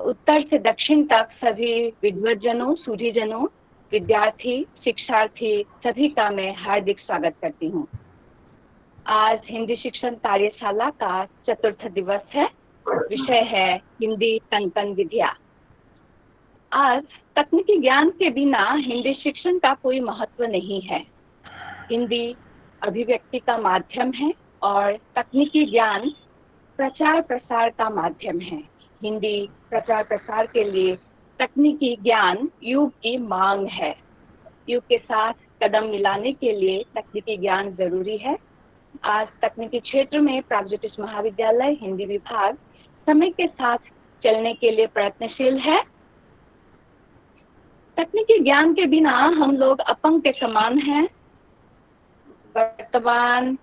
उत्तर से दक्षिण तक सभी विद्वज्जनों, सूझीजनों, विद्यार्थी, शिक्षार्थी सभी का मैं हार्दिक स्वागत करती हूँ। आज हिंदी शिक्षण कार्यशाला का चतुर्थ दिवस है। विषय है हिंदी टंकन विधिया। आज तकनीकी ज्ञान के बिना हिंदी शिक्षण का कोई महत्व नहीं है। हिंदी अभिव्यक्ति का माध्यम है और तकनीकी ज्ञान प्रचार प्रसार का माध्यम है। हिंदी प्रचार प्रसार के लिए तकनीकी ज्ञान युग की मांग है। युग के साथ कदम मिलाने के लिए तकनीकी ज्ञान जरूरी है। आज तकनीकी क्षेत्र में प्रागज्योतिष महाविद्यालय हिंदी विभाग समय के साथ चलने के लिए प्रयत्नशील है। तकनीकी ज्ञान के बिना हम लोग अपंग के समान हैं। वर्तमान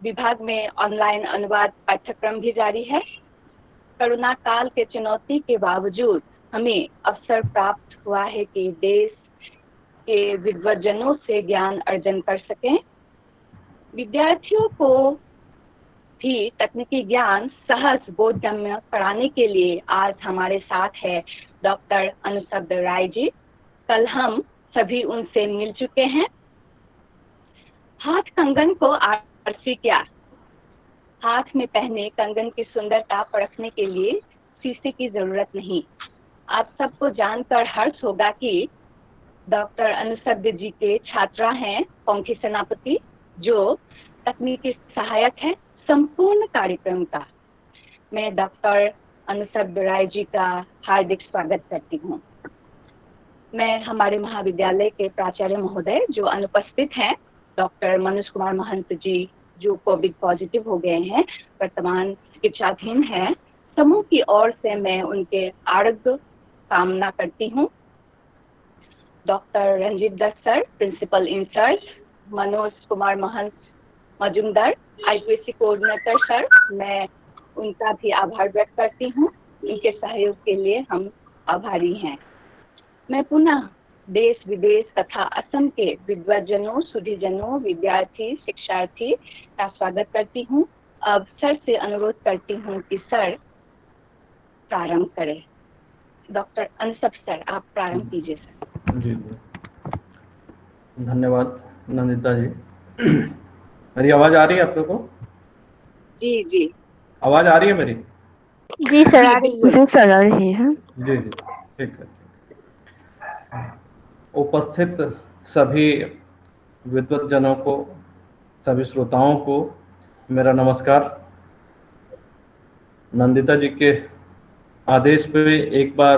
विभाग में ऑनलाइन अनुवाद पाठ्यक्रम भी जारी है। कोरोना काल के चुनौती के बावजूद हमें अवसर प्राप्त हुआ है कि देश के विद्वज्जनों से ज्ञान अर्जन कर सकें। विद्यार्थियों को भी तकनीकी ज्ञान सहज बोधगम्य कराने के लिए आज हमारे साथ है डॉक्टर अनुशब्द राय जी। कल हम सभी उनसे मिल चुके हैं। हाथ कंगन को आरसी क्या? हाथ में पहने कंगन की सुंदरता परखने के लिए शीशे की जरूरत नहीं। आप सबको जानकर हर्ष होगा कि डॉक्टर अनुशब्द जी के छात्रा हैं पंखी सेनापति, जो तकनीकी सहायक है संपूर्ण कार्यक्रम का। मैं डॉक्टर अनुशब्द राय जी का हार्दिक स्वागत करती हूँ। मैं हमारे महाविद्यालय के प्राचार्य महोदय जो अनुपस्थित हैं, डॉक्टर मनोज कुमार महंत जी, जो कोविड पॉजिटिव हो गए हैं, वर्तमान चिकित्साधीन हैं, समूह की ओर से मैं उनके आरोग्य कामना करती हूँ। Doctor Ranjit Dutta sir, principal in charge, Manoj Kumar Mahanta Majumdar, IPSC coordinator sir, मैं उनका भी आभार व्यक्त करती हूँ। उनके सहयोग के लिए हम आभारी हैं। मैं पुनः देश विदेश तथा असम के विद्वज्जनों, सुधीजनों, विद्यार्थी, शिक्षार्थी का स्वागत करती हूँ। अब सर से अनुरोध करती हूँ कि सर प्रारंभ करें। डॉक्टर अनुशब्द सर, आप प्रारंभ कीजिए सर। जी धन्यवाद नंदिता जी। मेरी आवाज आ रही है आप लोगों को? जी जी आवाज आ रही है मेरी? जी सर, आ रही है सर, आ रही है। जी ठीक है। उपस्थित सभी विद्वज्जनों को, सभी श्रोताओं को मेरा नमस्कार। नंदिता जी के आदेश पे एक बार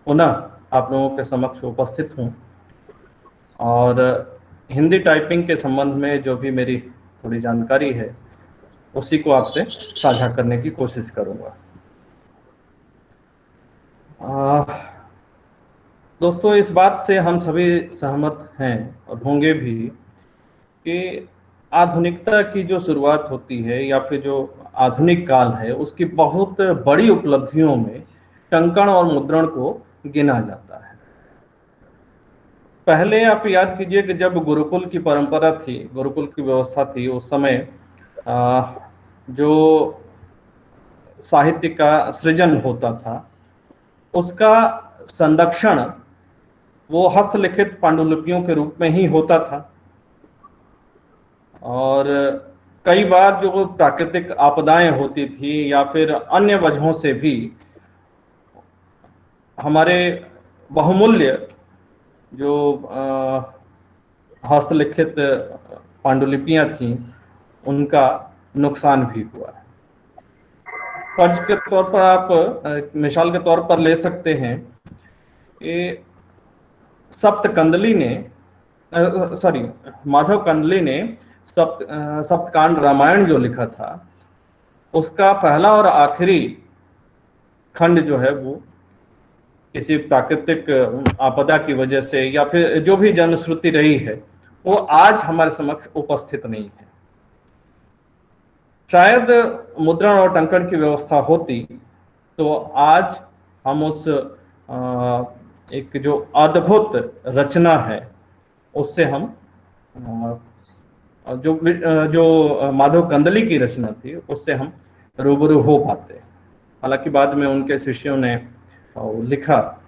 पुनः आप लोगों के समक्ष उपस्थित हूँ और हिंदी टाइपिंग के संबंध में जो भी मेरी थोड़ी जानकारी है उसी को आपसे साझा करने की कोशिश करूँगा। दोस्तों, इस बात से हम सभी सहमत हैं और होंगे भी कि आधुनिकता की जो शुरुआत होती है या फिर जो आधुनिक काल है, उसकी बहुत बड़ी उपलब्धियों में टंकण और मुद्रण को गिना जाता है। पहले आप याद कीजिए कि जब गुरुकुल की परंपरा थी, गुरुकुल की व्यवस्था थी, उस समय जो साहित्य का सृजन होता था उसका संरक्षण वो हस्तलिखित पांडुलिपियों के रूप में ही होता था। और कई बार जो प्राकृतिक आपदाएं होती थी या फिर अन्य वजहों से भी हमारे बहुमूल्य जो हस्तलिखित पांडुलिपियां थीं उनका नुकसान भी हुआ है। फर्ज के तौर पर आप मिसाल के तौर पर ले सकते हैं कि माधव कंदली ने सप्तकांड रामायण जो लिखा था, उसका पहला और आखिरी खंड जो है वो किसी प्राकृतिक आपदा की वजह से या फिर जो भी जनश्रुति रही है वो आज हमारे समक्ष उपस्थित नहीं है। शायद मुद्रण और टंकण की व्यवस्था होती तो आज हम उस एक जो अद्भुत रचना है उससे हम जो माधव कंदली की रचना थी उससे हम रूबरू हो पाते। हालांकि बाद में उनके शिष्यों ने और लिखा,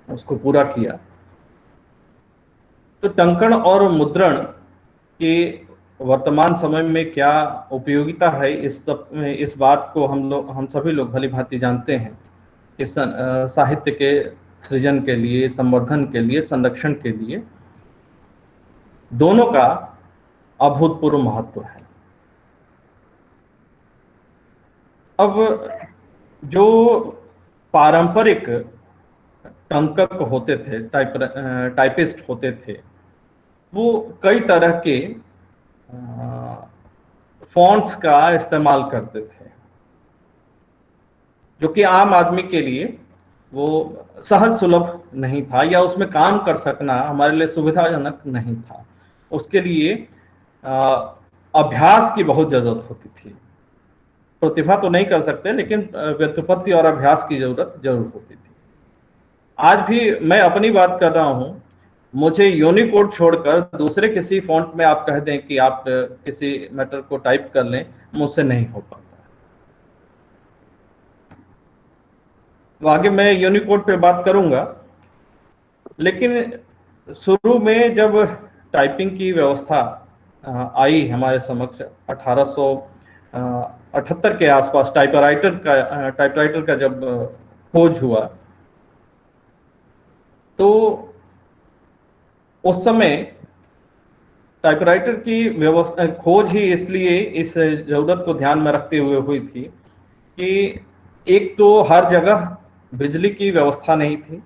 उसको पूरा किया। तो टंकण और मुद्रण की वर्तमान समय में क्या उपयोगिता है, इस बात को हम सभी लोग भली भांति जानते हैं कि साहित्य के सृजन के लिए, संवर्धन के लिए, संरक्षण के लिए दोनों का अभूतपूर्व महत्व है। अब जो पारंपरिक टंकक होते थे, टाइपिस्ट होते थे, वो कई तरह के फॉन्ट्स का इस्तेमाल करते थे, जो कि आम आदमी के लिए वो सहज सुलभ नहीं था, या उसमें काम कर सकना हमारे लिए सुविधाजनक नहीं था। उसके लिए अभ्यास की बहुत जरूरत होती थी। प्रतिभा तो नहीं कर सकते, लेकिन व्युत्पत्ति और अभ्यास की जरूरत जरूर होती थी। आज भी मैं अपनी बात कर रहा हूं, मुझे यूनिकोड छोड़कर दूसरे किसी फॉन्ट में आप कह दें कि आप किसी मैटर को टाइप कर लें, मुझसे नहीं हो पाता। तो आगे मैं यूनिकोड पे बात करूंगा, लेकिन शुरू में जब टाइपिंग की व्यवस्था आई हमारे समक्ष 1878 के आसपास, टाइपराइटर का जब खोज हुआ, तो उस समय टाइपराइटर की व्यवस्था खोज ही इसलिए इस जरूरत को ध्यान में रखते हुए हुई थी कि एक तो हर जगह बिजली की व्यवस्था नहीं थी।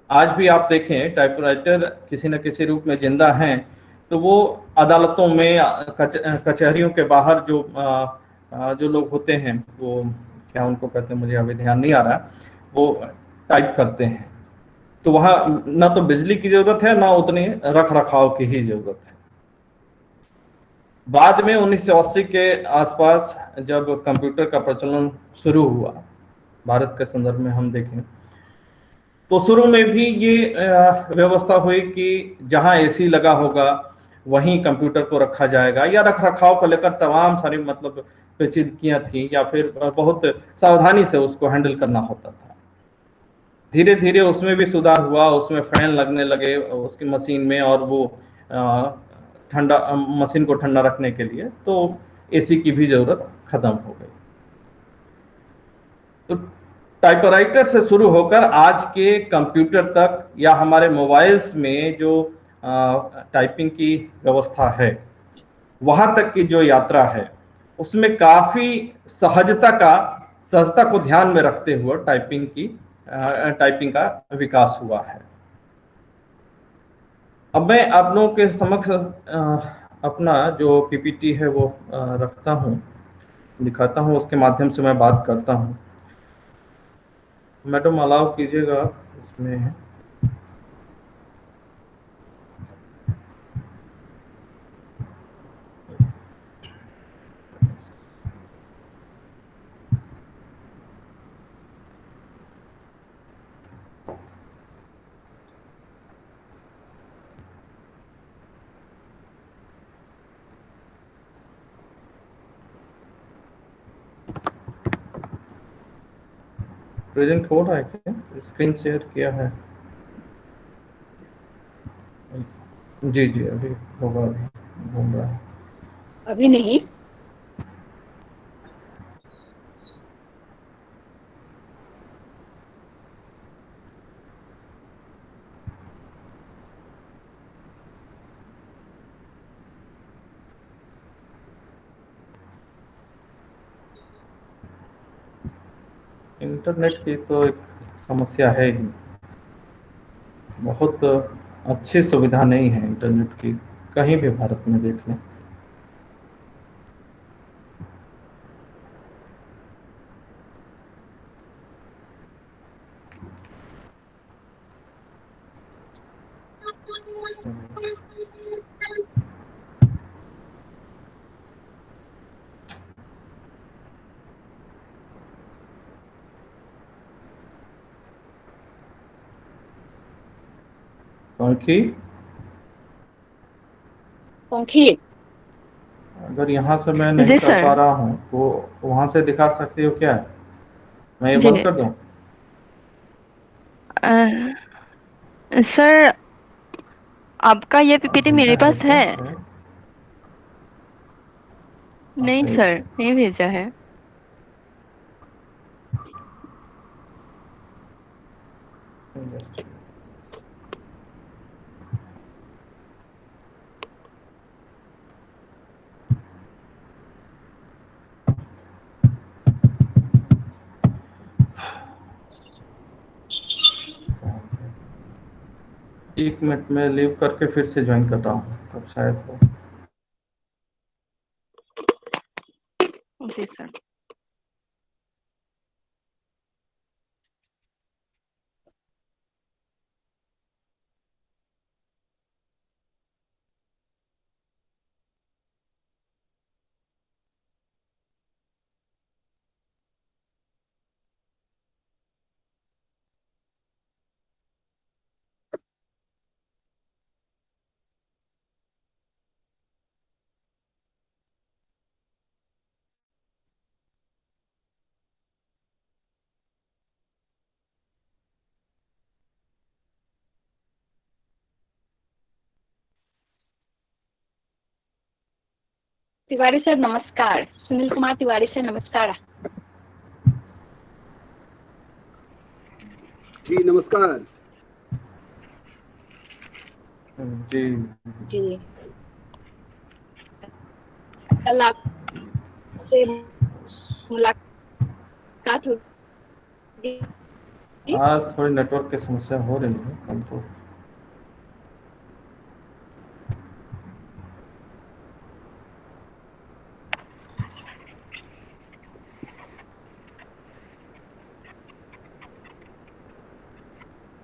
आज भी आप देखें, टाइपराइटर किसी न किसी रूप में जिंदा हैं, तो वो अदालतों में, कचहरियों के बाहर जो लोग होते हैं, वो क्या उनको कहते हैं, मुझे अभी ध्यान नहीं आ रहा, वो टाइप करते हैं। तो वहाँ ना तो बिजली की जरूरत है, ना उतनी रख रखाव की ही जरूरत है। बाद में 1980 के आसपास जब कंप्यूटर का प्रचलन शुरू हुआ, भारत के संदर्भ में हम देखें, तो शुरू में भी ये व्यवस्था हुई कि जहां एसी लगा होगा वहीं कंप्यूटर को रखा जाएगा, या रख रखाव को लेकर तमाम सारी मतलब पेचीदगियां थी, या फिर बहुत सावधानी से उसको हैंडल करना होता था। धीरे धीरे उसमें भी सुधार हुआ, उसमें फैन लगने लगे उसकी मशीन में, और वो ठंडा मशीन को ठंडा रखने के लिए तो एसी की भी जरूरत खत्म हो गई। तो टाइपराइटर से शुरू होकर आज के कंप्यूटर तक, या हमारे मोबाइल्स में जो टाइपिंग की व्यवस्था है, वहां तक की जो यात्रा है, उसमें काफी सहजता को ध्यान में रखते हुए टाइपिंग का विकास हुआ है। अब मैं आप लोगों के समक्ष अपना जो पीपीटी है वो रखता हूँ, दिखाता हूँ, उसके माध्यम से मैं बात करता हूँ। मैडम अलाउ कीजिएगा इसमें। प्रेजेंट हो रहा है क्या? स्क्रीन शेयर किया है? जी जी, अभी होगा, अभी घूम रहा है। अभी नहीं। इंटरनेट की तो एक समस्या है ही, बहुत अच्छी सुविधा नहीं है इंटरनेट की, कहीं भी भारत में देख लें। पंखी, पंखी, अगर यहाँ से मैं नहीं कर पा रहा हूँ तो वहां से दिखा सकते हो क्या? मैं ये जी बंद कर दूं? सर आपका ये पीपीटी मेरे भेजा है पास क्या? है? नहीं आपने सर, नहीं भेजा है। एक मिनट में लीव करके फिर से ज्वाइन कर रहा हूँ, तब शायद हो। जी सर। तिवारी सर नमस्कार। सुनील कुमार तिवारी सर नमस्कार। जी नमस्कार। जी जी कल आपसे मुलाकात होगी। आज थोड़ी नेटवर्क की समस्या हो रही है हमको।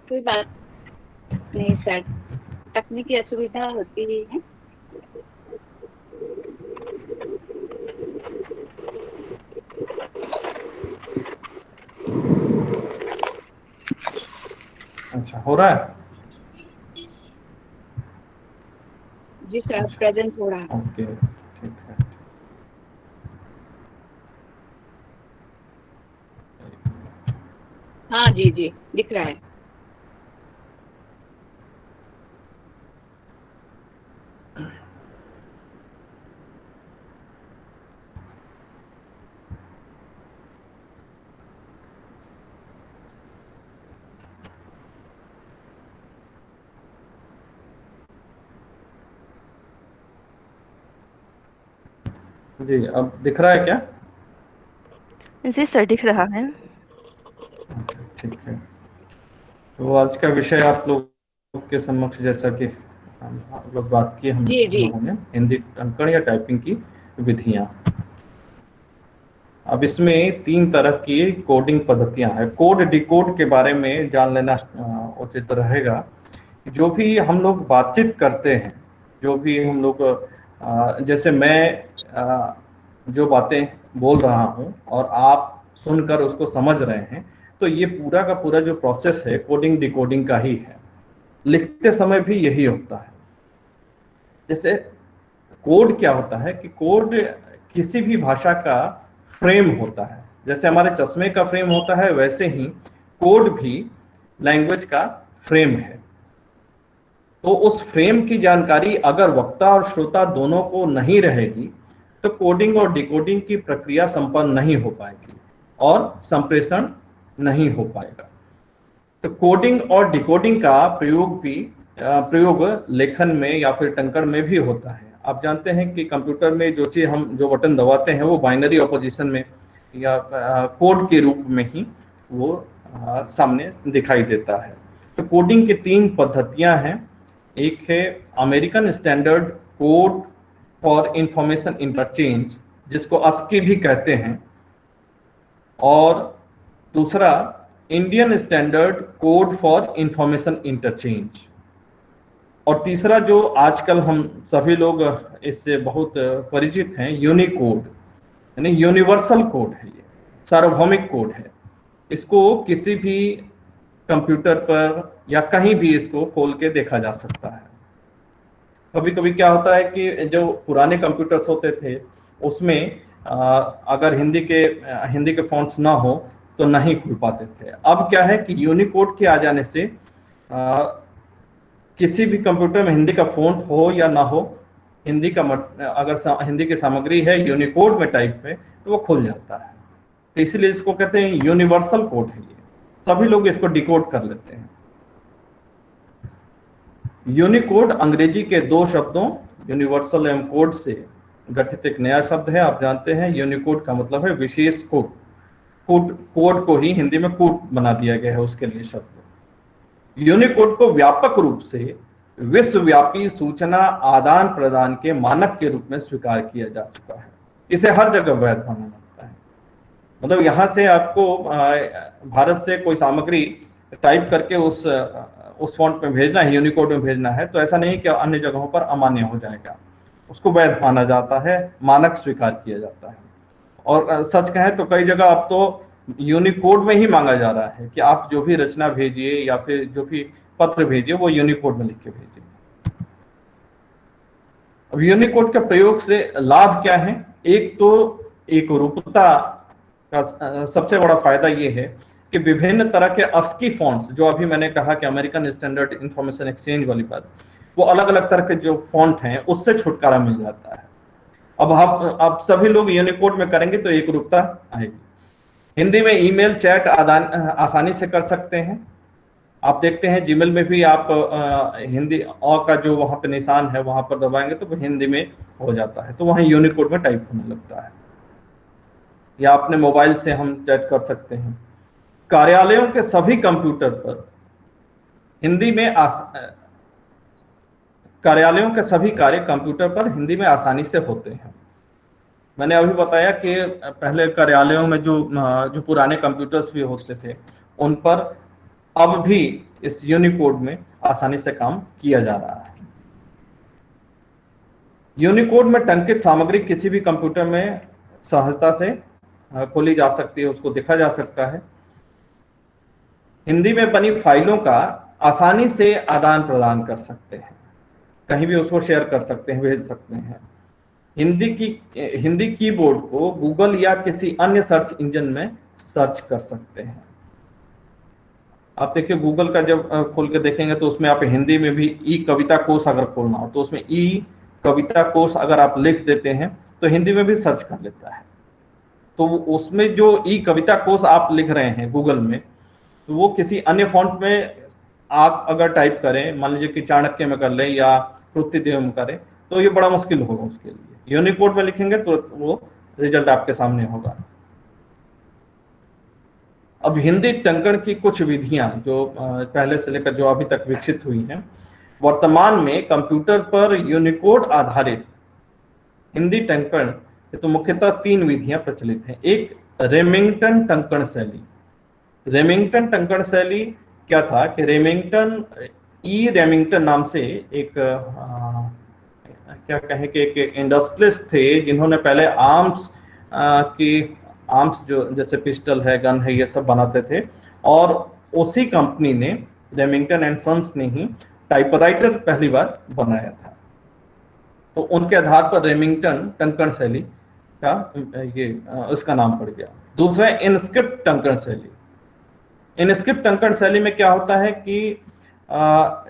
कोई बात नहीं सर, तकनीकी असुविधा होती ही है। अच्छा, हो रहा है? जी सर, अच्छा, प्रेजेंट हो रहा है। ओके, ठीक है। हाँ जी जी, दिख रहा है। जी, अब दिख रहा है क्या? जी सर, दिख रहा है। अच्छा, ठीक है। तो आज का विषय आप लोग के समक्ष, जैसा कि हम लोग बात की हम जी जी लोगों ने, हिंदी अंकन या टाइपिंग की विधियां। अब इसमें 3 तरह की कोडिंग पद्धतियां हैं। कोड डिकोड के बारे में जान लेना उचित रहेगा। जो भी हम लोग बातचीत करते हैं, जो भी हम लोग जैसे मैं जो बातें बोल रहा हूं और आप सुनकर उसको समझ रहे हैं, तो ये पूरा का पूरा जो प्रोसेस है कोडिंग डिकोडिंग का ही है। लिखते समय भी यही होता है। जैसे कोड क्या होता है कि कोड किसी भी भाषा का फ्रेम होता है। जैसे हमारे चश्मे का फ्रेम होता है, वैसे ही कोड भी लैंग्वेज का फ्रेम है। तो उस फ्रेम की जानकारी अगर वक्ता और श्रोता दोनों को नहीं रहेगी, तो कोडिंग और डिकोडिंग की प्रक्रिया संपन्न नहीं हो पाएगी और संप्रेषण नहीं हो पाएगा। तो कोडिंग और डिकोडिंग का प्रयोग लेखन में या फिर टंकण में भी होता है। आप जानते हैं कि कंप्यूटर में जो चीज हम जो बटन दबाते हैं वो बाइनरी ऑपोजिशन में या कोड के रूप में ही वो सामने दिखाई देता है। तो कोडिंग की 3 पद्धतियां हैं। एक है American standard code for information interchange, जिसको ASCII भी कहते हैं, और दूसरा Indian standard code for information interchange, और तीसरा जो आजकल हम सभी लोग इससे बहुत परिचित हैं, यूनिकोड, यानी यूनिवर्सल कोड है। ये सार्वभौमिक कोड है। इसको किसी भी कंप्यूटर पर या कहीं भी इसको खोल के देखा जा सकता है। कभी कभी क्या होता है कि जो पुराने कंप्यूटर्स होते थे उसमें अगर हिंदी के फॉन्ट्स ना हो तो नहीं खुल पाते थे। अब क्या है कि यूनिकोड के आ जाने से किसी भी कंप्यूटर में हिंदी का फ़ॉन्ट हो या ना हो, हिंदी का अगर हिंदी की सामग्री है यूनिकोड में टाइप है तो वो खुल जाता है। तो इसलिए इसको कहते हैं यूनिवर्सल कोड है, ये सभी लोग इसको डिकोड कर लेते हैं। यूनिकोड अंग्रेजी के दो शब्दों यूनिवर्सल एवं कोड से गठित एक नया शब्द है। आप जानते हैं यूनिकोड का मतलब है विशेष कोड। कोड को ही हिंदी में कोड बना दिया गया है उसके लिए शब्द। यूनिकोड को व्यापक रूप से विश्वव्यापी सूचना आदान प्रदान के मानक के रूप में स्वीकार किया जा चुका है। इसे हर जगह वैध माना जाता है। मतलब यहाँ से आपको भारत से कोई सामग्री टाइप करके उस फॉन्ट में भेजना है, यूनिकोड में भेजना है, तो ऐसा नहीं कि अन्य जगहों पर अमान्य हो जाएगा, उसको वैध माना जाता है, मानक स्वीकार किया जाता है। और सच कहें तो कई जगह अब तो यूनिकोड में ही मांगा जा रहा है कि आप जो भी रचना भेजिए या फिर जो भी पत्र भेजिए वो यूनिकोड में लिख के भेजिए। अब यूनिकोड के प्रयोग से लाभ क्या है? एक तो एक रूपता का सबसे बड़ा फायदा ये है कि विभिन्न तरह के ASCII फॉन्ट्स, जो अभी मैंने कहा कि अमेरिकन स्टैंडर्ड इंफॉर्मेशन एक्सचेंज वाली बात, वो अलग अलग तरह के जो फॉन्ट हैं उससे छुटकारा मिल जाता है। अब सभी लोग यूनिकोड में करेंगे तो एक रूपता आएगी। हिंदी में ईमेल चैट आसानी से कर सकते हैं। आप देखते हैं जीमेल में भी आप हिंदी अ का जो वहां पे निशान है वहां पर दबाएंगे तो वो हिंदी में हो जाता है, तो वहीं यूनिकोड में टाइप होने लगता है। या अपने मोबाइल से हम चैट कर सकते हैं। कार्यालयों के सभी कंप्यूटर पर हिंदी में कार्यालयों के सभी कार्य कंप्यूटर पर हिंदी में आसानी से होते हैं। मैंने अभी बताया कि पहले कार्यालयों में जो पुराने कंप्यूटर्स भी होते थे उन पर अब भी इस यूनिकोड में आसानी से काम किया जा रहा है। यूनिकोड में टंकित सामग्री किसी भी कंप्यूटर में सहजता से खोली जा सकती है, उसको देखा जा सकता है। हिंदी में बनी फाइलों का आसानी से आदान प्रदान कर सकते हैं, कहीं भी उसको शेयर कर सकते हैं, भेज सकते हैं। हिंदी कीबोर्ड को गूगल या किसी अन्य सर्च इंजन में सर्च कर सकते हैं। आप देखिए गूगल का जब खोल के देखेंगे तो उसमें आप हिंदी में भी ई कविता कोश अगर खोलना हो तो उसमें ई कविता कोश अगर आप लिख देते हैं तो हिंदी में भी सर्च कर लेता है। तो उसमें जो ई कविता कोश आप लिख रहे हैं गूगल में, तो वो किसी अन्य फॉन्ट में आप अगर टाइप करें, मान लीजिए कि चाणक्य में कर लें या कृतिदेव में करें, तो ये बड़ा मुश्किल होगा उसके लिए। यूनिकोड में लिखेंगे तो वो रिजल्ट आपके सामने होगा। अब हिंदी टंकण की कुछ विधियां जो पहले से लेकर जो अभी तक विकसित हुई हैं, वर्तमान में कंप्यूटर पर यूनिकोड आधारित हिंदी टंकण तो मुख्यतः 3 विधियां प्रचलित हैं। एक रेमिंगटन टंकण शैली। रेमिंगटन टंकण शैली क्या था कि रेमिंगटन नाम से एक क्या कहें कि एक इंडस्ट्रियलिस्ट थे जिन्होंने पहले आर्म्स जो जैसे पिस्टल है, गन है, ये सब बनाते थे, और उसी कंपनी ने रेमिंगटन एंड सन्स ने ही टाइपराइटर पहली बार बनाया था। तो उनके आधार पर रेमिंगटन टंकण शैली का इसका नाम पड़ गया। दूसरा इनस्क्रिप्ट टंकण शैली। इनस्क्रिप्ट टंकण शैली में क्या होता है कि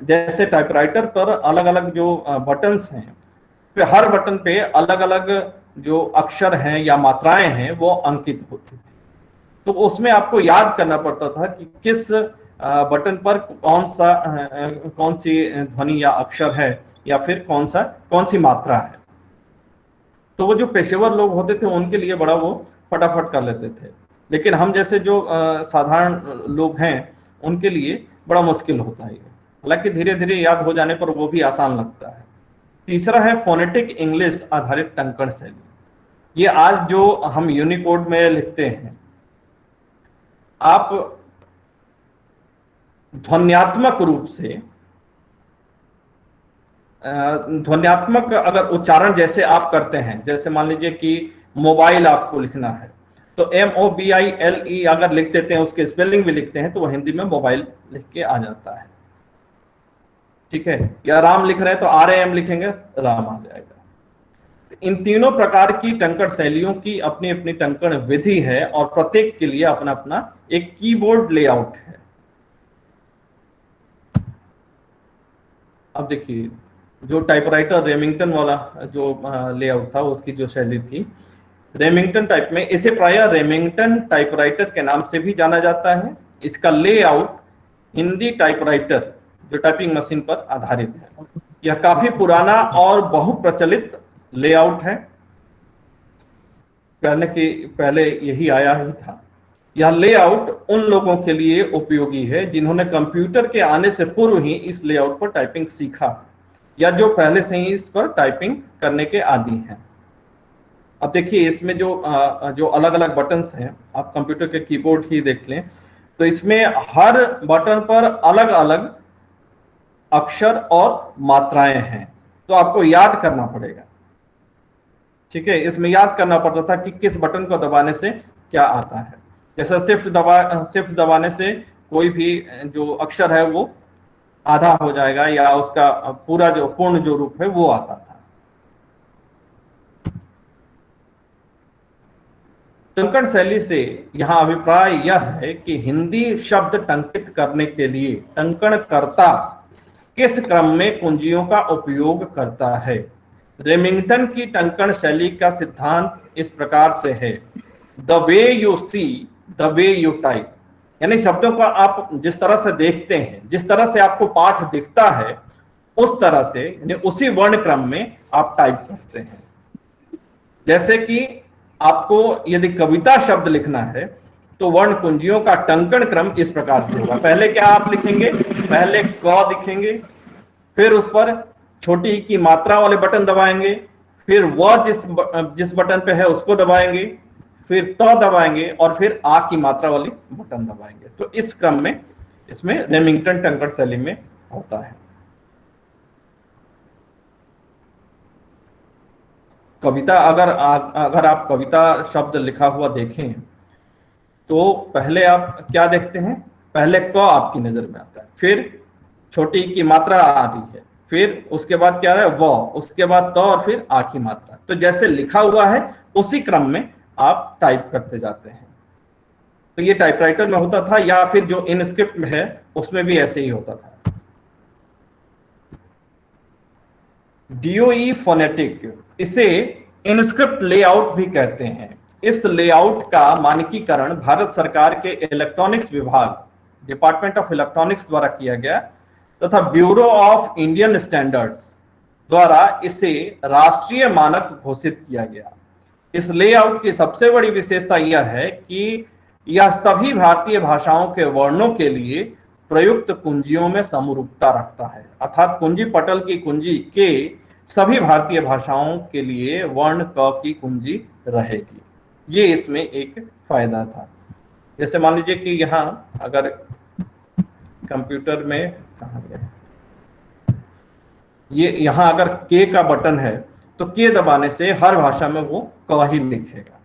जैसे टाइपराइटर पर अलग अलग जो बटन्स हैं, फिर हर बटन पे अलग अलग जो अक्षर हैं या मात्राएं हैं वो अंकित होती थी। तो उसमें आपको याद करना पड़ता था कि किस बटन पर कौन सी ध्वनि या अक्षर है या फिर कौन सी मात्रा है। तो वो जो पेशेवर लोग होते थे उनके लिए बड़ा वो फटाफट कर लेते थे, लेकिन हम जैसे जो साधारण लोग हैं उनके लिए बड़ा मुश्किल होता है। हालांकि धीरे धीरे याद हो जाने पर वो भी आसान लगता है। तीसरा है फोनेटिक इंग्लिश आधारित टंकण शैली। ये आज जो हम यूनिकोड में लिखते हैं, आप ध्वन्यात्मक रूप से ध्वन्यात्मक अगर उच्चारण जैसे आप करते हैं, जैसे मान लीजिए कि मोबाइल आपको लिखना है तो MOBILE अगर लिख देते हैं, उसके स्पेलिंग भी लिखते हैं, तो वो हिंदी में मोबाइल लिख के आ जाता है। ठीक है, या राम लिख रहे हैं तो RAM लिखेंगे, राम आ जाएगा। इन तीनों प्रकार की टंकण शैलियों की अपनी अपनी टंकण विधि है और प्रत्येक के लिए अपना अपना एक कीबोर्ड लेआउट है। अब देखिए, जो टाइपराइटर रेमिंगटन वाला जो लेआउट था, उसकी जो शैली थी रेमिंगटन टाइप में, इसे प्रायः रेमिंगटन टाइपराइटर के नाम से भी जाना जाता है। इसका लेआउट हिंदी टाइपराइटर जो टाइपिंग मशीन पर आधारित है। यह काफी पुराना और बहुप्रचलित लेआउट है, पहले यही आया ही था। यह लेआउट उन लोगों के लिए उपयोगी है जिन्होंने कंप्यूटर के आने से पूर्व ही इस लेआउट पर टाइपिंग सीखा या जो पहले से ही इस पर टाइपिंग करने के आदी हैं। अब देखिए, इसमें जो अलग अलग बटन्स हैं, आप कंप्यूटर के कीबोर्ड ही देख लें तो इसमें हर बटन पर अलग अलग अक्षर और मात्राएं हैं, तो आपको याद करना पड़ेगा। ठीक है, इसमें याद करना पड़ता था कि किस बटन को दबाने से क्या आता है। जैसे शिफ्ट दबाने से कोई भी जो अक्षर है वो आधा हो जाएगा या उसका पूर्ण जो रूप है वो आता था। टंकण शैली से यहाँ अभिप्राय यह है कि हिंदी शब्द टंकित करने के लिए टंकणकर्ता किस क्रम में कुंजियों का उपयोग करता है। रेमिंगटन की टंकण शैली का सिद्धांत इस प्रकार से है: the way you see the way you type, यानी शब्दों को आप जिस तरह से देखते हैं, जिस तरह से आपको पाठ दिखता है, उस तरह से यानी उसी वर्ण क्रम में आप टाइप करते हैं। जैसे कि आपको यदि कविता शब्द लिखना है तो वर्ण कुंजियों का टंकण क्रम इस प्रकार से होगा। पहले क्या आप लिखेंगे? पहले क लिखेंगे, फिर उस पर छोटी की मात्रा वाले बटन दबाएंगे, फिर वह जिस बटन पे है उसको दबाएंगे, फिर त दबाएंगे और फिर आ की मात्रा वाली बटन दबाएंगे। तो इस क्रम में इसमें रेमिंगटन टंकण शैली में होता है। कविता अगर आप कविता शब्द लिखा हुआ देखें तो पहले आप क्या देखते हैं? पहले क आपकी नजर में आता है, फिर छोटी की मात्रा आ रही है, फिर उसके बाद क्या है व, उसके बाद त और फिर आ की मात्रा। तो जैसे लिखा हुआ है उसी क्रम में आप टाइप करते जाते हैं। तो ये टाइपराइटर में होता था या फिर जो इनस्क्रिप्ट में है उसमें भी ऐसे ही होता था। डीओई फोनेटिक, इसे इनस्क्रिप्ट लेआउट भी कहते हैं। इस लेआउट का मानकीकरण भारत सरकार के इलेक्ट्रॉनिक्स विभाग डिपार्टमेंट ऑफ इलेक्ट्रॉनिक्स द्वारा किया गया तथा ब्यूरो ऑफ इंडियन स्टैंडर्ड्स द्वारा इसे राष्ट्रीय मानक घोषित किया गया। इस लेआउट की सबसे बड़ी विशेषता यह है कि यह सभी भारतीय भाषाओं के वर्णों के लिए प्रयुक्त कुंजियों में समरूपता रखता है, अर्थात कुंजी पटल की कुंजी के सभी भारतीय भाषाओं के लिए वर्ण क की कुंजी रहेगी। ये इसमें एक फायदा था। जैसे मान लीजिए कि यहाँ अगर कंप्यूटर में ये यहाँ अगर के का बटन है तो के दबाने से हर भाषा में वो क ही लिखेगा।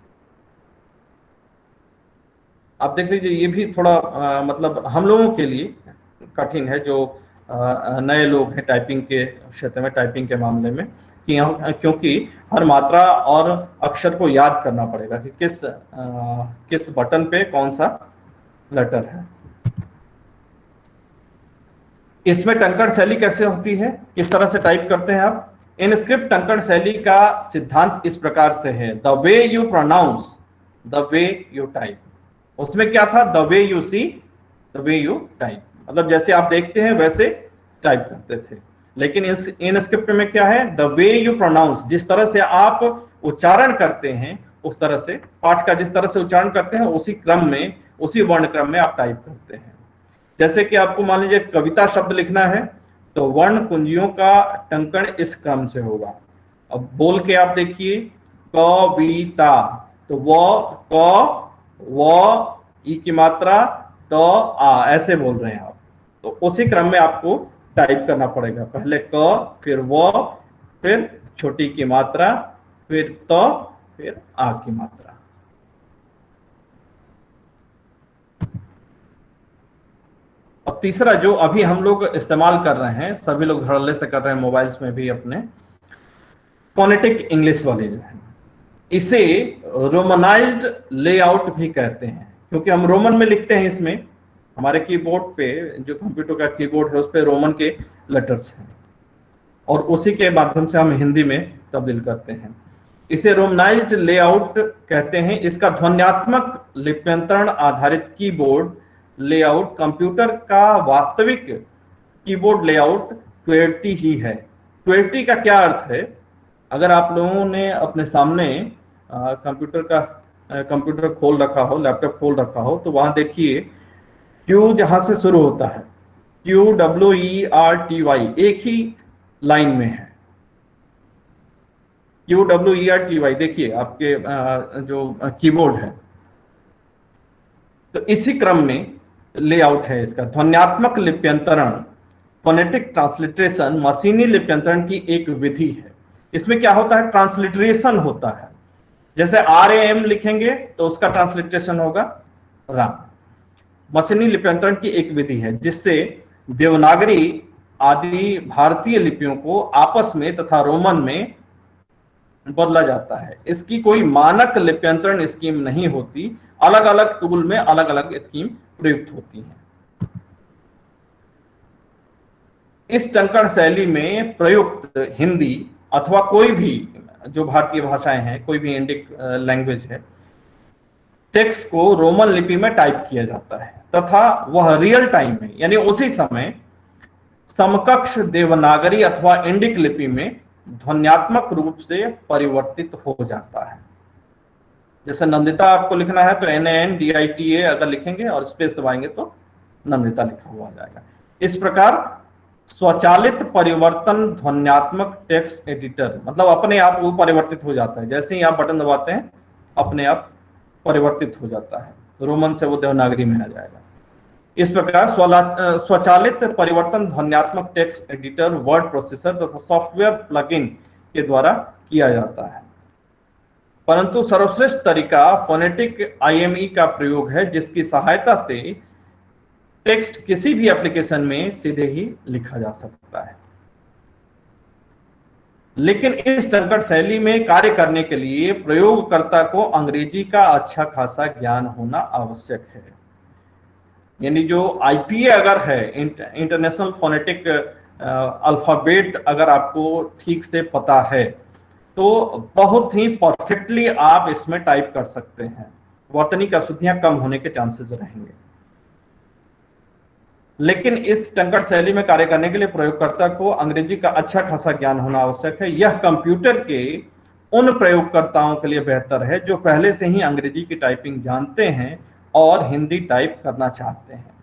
आप देख लीजिए, ये भी थोड़ा मतलब हम लोगों के लिए कठिन है जो नए लोग हैं टाइपिंग के क्षेत्र में, टाइपिंग के मामले में, कि क्योंकि हर मात्रा और अक्षर को याद करना पड़ेगा कि किस बटन पे कौन सा लेटर है। इसमें टंकण शैली कैसे होती है, किस तरह से टाइप करते हैं आप? इनस्क्रिप्ट टंकण शैली का सिद्धांत इस प्रकार से है: the way you pronounce the way you type. उसमें क्या था? The way you see the way you type, मतलब जैसे आप देखते हैं वैसे टाइप करते थे। लेकिन इस इनस्क्रिप्ट में क्या है? द वे यू प्रोनाउंस, जिस तरह से आप उच्चारण करते हैं उस तरह से, पाठ का जिस तरह से उच्चारण करते हैं उसी क्रम में, उसी वर्ण क्रम में आप टाइप करते हैं। जैसे कि आपको मान लीजिए कविता शब्द लिखना है तो वर्ण कुंजियों का टंकण इस क्रम से होगा। अब बोल के आप देखिए, कविता, तो व ई की मात्रा तो आ, ऐसे बोल रहे हैं आप, तो उसी क्रम में आपको टाइप करना पड़ेगा। पहले क, फिर व, फिर छोटी की मात्रा, फिर त, फिर आ की मात्रा। अब तीसरा जो अभी हम लोग इस्तेमाल कर रहे हैं, सभी लोग धड़ल्ले से कर रहे हैं मोबाइल्स में भी अपने, फोनेटिक इंग्लिश वाले जो है, इसे रोमनाइज्ड लेआउट भी कहते हैं, क्योंकि हम रोमन में लिखते हैं। इसमें हमारे कीबोर्ड पे, जो कंप्यूटर का कीबोर्ड है, उस पे रोमन के लेटर्स हैं और उसी के माध्यम से हम हिंदी में तब्दील करते हैं। इसे रोमनाइज्ड लेआउट कहते हैं। इसका ध्वन्यात्मक लिप्यंतरण आधारित कीबोर्ड लेआउट कंप्यूटर का वास्तविक कीबोर्ड लेआउट क्वेर्टी ही है। क्वेर्टी का क्या अर्थ है? अगर आप लोगों ने अपने सामने कंप्यूटर खोल रखा हो, लैपटॉप खोल रखा हो, तो वहां देखिए क्यू जहां से शुरू होता है, QWERTY, एक ही लाइन में है। QWERTY देखिए आपके जो कीबोर्ड है, तो इसी क्रम में लेआउट है इसका। ध्वन्यात्मक लिप्यंतरण, फोनेटिक ट्रांसलिटरेशन, मशीनी लिप्यंतरण की एक विधि है। इसमें क्या होता है? ट्रांसलिटरेशन होता है। जैसे RAM लिखेंगे तो उसका ट्रांसलिटरेशन होगा राम। मशीनी लिप्यंतरण की एक विधि है जिससे देवनागरी आदि भारतीय लिपियों को आपस में तथा रोमन में बदला जाता है। इसकी कोई मानक लिप्यंतरण स्कीम नहीं होती, अलग अलग टूल में अलग अलग स्कीम प्रयुक्त होती है। इस टंकण शैली में प्रयुक्त हिंदी अथवा कोई भी जो भारतीय भाषाएं हैं, कोई भी इंडिक लैंग्वेज है, टेक्स्ट को रोमन लिपि में टाइप किया जाता है तथा वह रियल टाइम में, यानी उसी समय, समकक्ष देवनागरी अथवा इंडिक लिपि में ध्वन्यात्मक रूप से परिवर्तित हो जाता है। जैसे नंदिता आपको लिखना है तो NANDITA अगर लिखेंगे और स्पेस दबाएंगे तो नंदिता लिखा हुआ आ जाएगा। इस प्रकार स्वचालित परिवर्तन ध्वन्यात्मक टेक्स्ट एडिटर, मतलब अपने आप वो परिवर्तित हो जाता है। जैसे ही आप बटन दबाते हैं अपने आप परिवर्तित हो जाता है, रोमन से वो देवनागरी में आ जाएगा। इस प्रकार स्वचालित परिवर्तन ध्वन्यात्मक टेक्स्ट एडिटर, वर्ड प्रोसेसर तथा सॉफ्टवेयर प्लगइन के द्वारा किया जाता है। परंतु सर्वश्रेष्ठ तरीका फोनेटिक IME का प्रयोग है, जिसकी सहायता से टेक्स्ट किसी भी एप्लीकेशन में सीधे ही लिखा जा सकता है। लेकिन इस टंकण शैली में कार्य करने के लिए प्रयोगकर्ता को अंग्रेजी का अच्छा खासा ज्ञान होना आवश्यक है। यानी जो IPA अगर है, इंटरनेशनल फोनेटिक अल्फाबेट, अगर आपको ठीक से पता है तो बहुत ही परफेक्टली आप इसमें टाइप कर सकते हैं। वर्तनी की अशुद्धियां कम होने के चांसेस रहेंगे। लेकिन इस टंकण शैली में कार्य करने के लिए प्रयोगकर्ता को अंग्रेजी का अच्छा खासा ज्ञान होना आवश्यक है। यह कंप्यूटर के उन प्रयोगकर्ताओं के लिए बेहतर है जो पहले से ही अंग्रेजी की टाइपिंग जानते हैं और हिंदी टाइप करना चाहते हैं।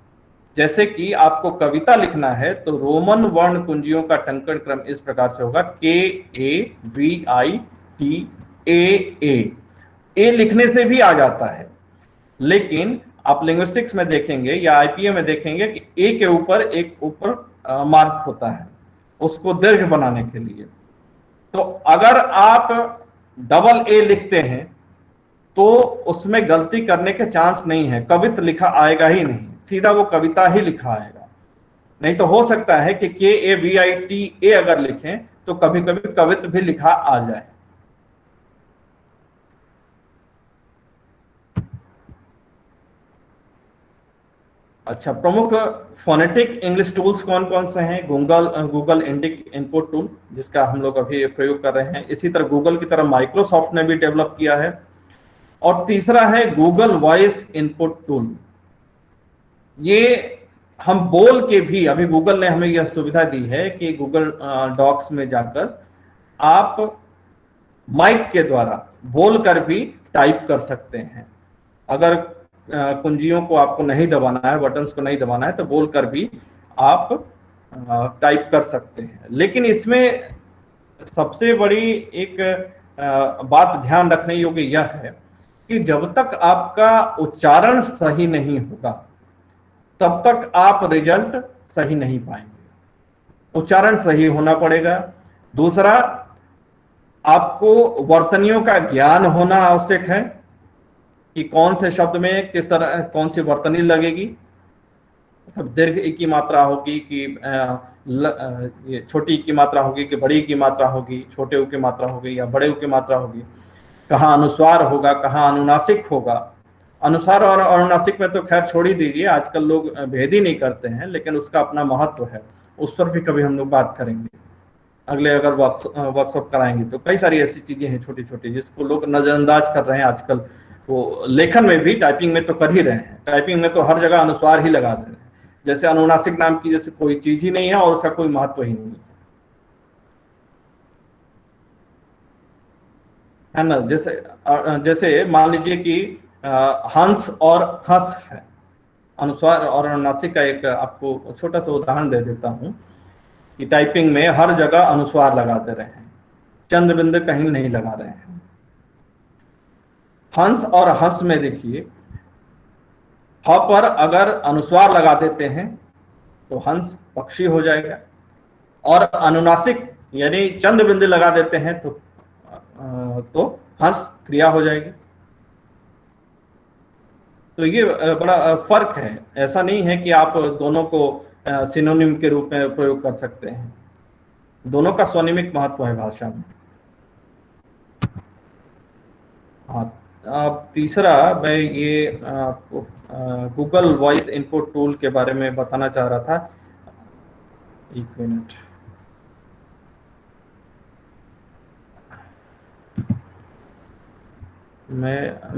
जैसे कि आपको कविता लिखना है तो रोमन वर्ण कुंजियों का टंकण क्रम इस प्रकार से होगा, KAVITA। ए लिखने से भी आ जाता है, लेकिन आप लिंग्विस्टिक्स में देखेंगे या IPA में देखेंगे कि ए के ऊपर एक मार्क होता है उसको दीर्घ बनाने के लिए। तो अगर आप डबल A लिखते हैं तो उसमें गलती करने के चांस नहीं है, कवित लिखा आएगा ही नहीं, सीधा वो कविता ही लिखा आएगा। नहीं तो हो सकता है कि KAVITA अगर लिखें तो कभी कभी कवित भी लिखा आ जाए। अच्छा, प्रमुख फोनेटिक इंग्लिश टूल्स कौन कौन से हैं? गूगल इंडिक इनपुट टूल, जिसका हम लोग अभी प्रयोग कर रहे हैं। इसी तरह गूगल की तरह माइक्रोसॉफ्ट ने भी डेवलप किया है। और तीसरा है गूगल वॉइस इनपुट टूल। ये हम बोल के भी, अभी गूगल ने हमें यह सुविधा दी है कि गूगल डॉक्स में जाकर आप माइक के द्वारा बोलकर भी टाइप कर सकते हैं। अगर कुंजियों को आपको नहीं दबाना है, बटन्स को नहीं दबाना है, तो बोलकर भी आप टाइप कर सकते हैं। लेकिन इसमें सबसे बड़ी एक बात ध्यान रखने योग्य यह है कि जब तक आपका उच्चारण सही नहीं होगा तब तक आप रिजल्ट सही नहीं पाएंगे। उच्चारण सही होना पड़ेगा। दूसरा, आपको वर्तनियों का ज्ञान होना आवश्यक है कि कौन से शब्द में किस तरह कौन सी वर्तनी लगेगी। मतलब दीर्घ ई की मात्रा होगी कि ये छोटी ई की मात्रा होगी कि बड़ी ई की मात्रा होगी, छोटे ऊ की मात्रा होगी या बड़े ऊ की मात्रा होगी, कहाँ अनुस्वार होगा, कहाँ अनुनासिक होगा। अनुसार और अनुनासिक में तो खैर छोड़ ही दीजिए, आजकल लोग भेद ही नहीं करते हैं, लेकिन उसका अपना महत्व है, उस पर भी कभी हम लोग बात करेंगे। अगले अगर वर्कशॉप कराएंगे तो कई सारी ऐसी चीजें हैं छोटी छोटी जिसको लोग नजरअंदाज कर रहे हैं आजकल। वो लेखन में भी, टाइपिंग में तो कर ही रहे हैं, टाइपिंग में तो हर जगह अनुस्वार ही लगा दे रहे हैं, जैसे अनुनासिक नाम की जैसे कोई चीज ही नहीं है और उसका कोई महत्व ही नहीं है ना। जैसे मान लीजिए कि हंस और हंस है, अनुस्वार और अनुनासिक का एक आपको छोटा सा उदाहरण दे देता हूं कि टाइपिंग में हर जगह अनुस्वार लगा दे रहे हैं, चंद बिंदु कहीं नहीं लगा रहे हैं। हंस और हंस में देखिए, ह पर अगर अनुस्वार लगा देते हैं तो हंस पक्षी हो जाएगा, और अनुनासिक यानी चंद बिंदु लगा देते हैं तो हंस क्रिया हो जाएगी। तो ये बड़ा फर्क है, ऐसा नहीं है कि आप दोनों को सिनोनिम के रूप में प्रयोग कर सकते हैं, दोनों का स्वनिमिक महत्व है भाषा में। हाँ, अब तीसरा मैं ये आपको गूगल वॉइस इनपुट टूल के बारे में बताना चाह रहा था। एक मिनट,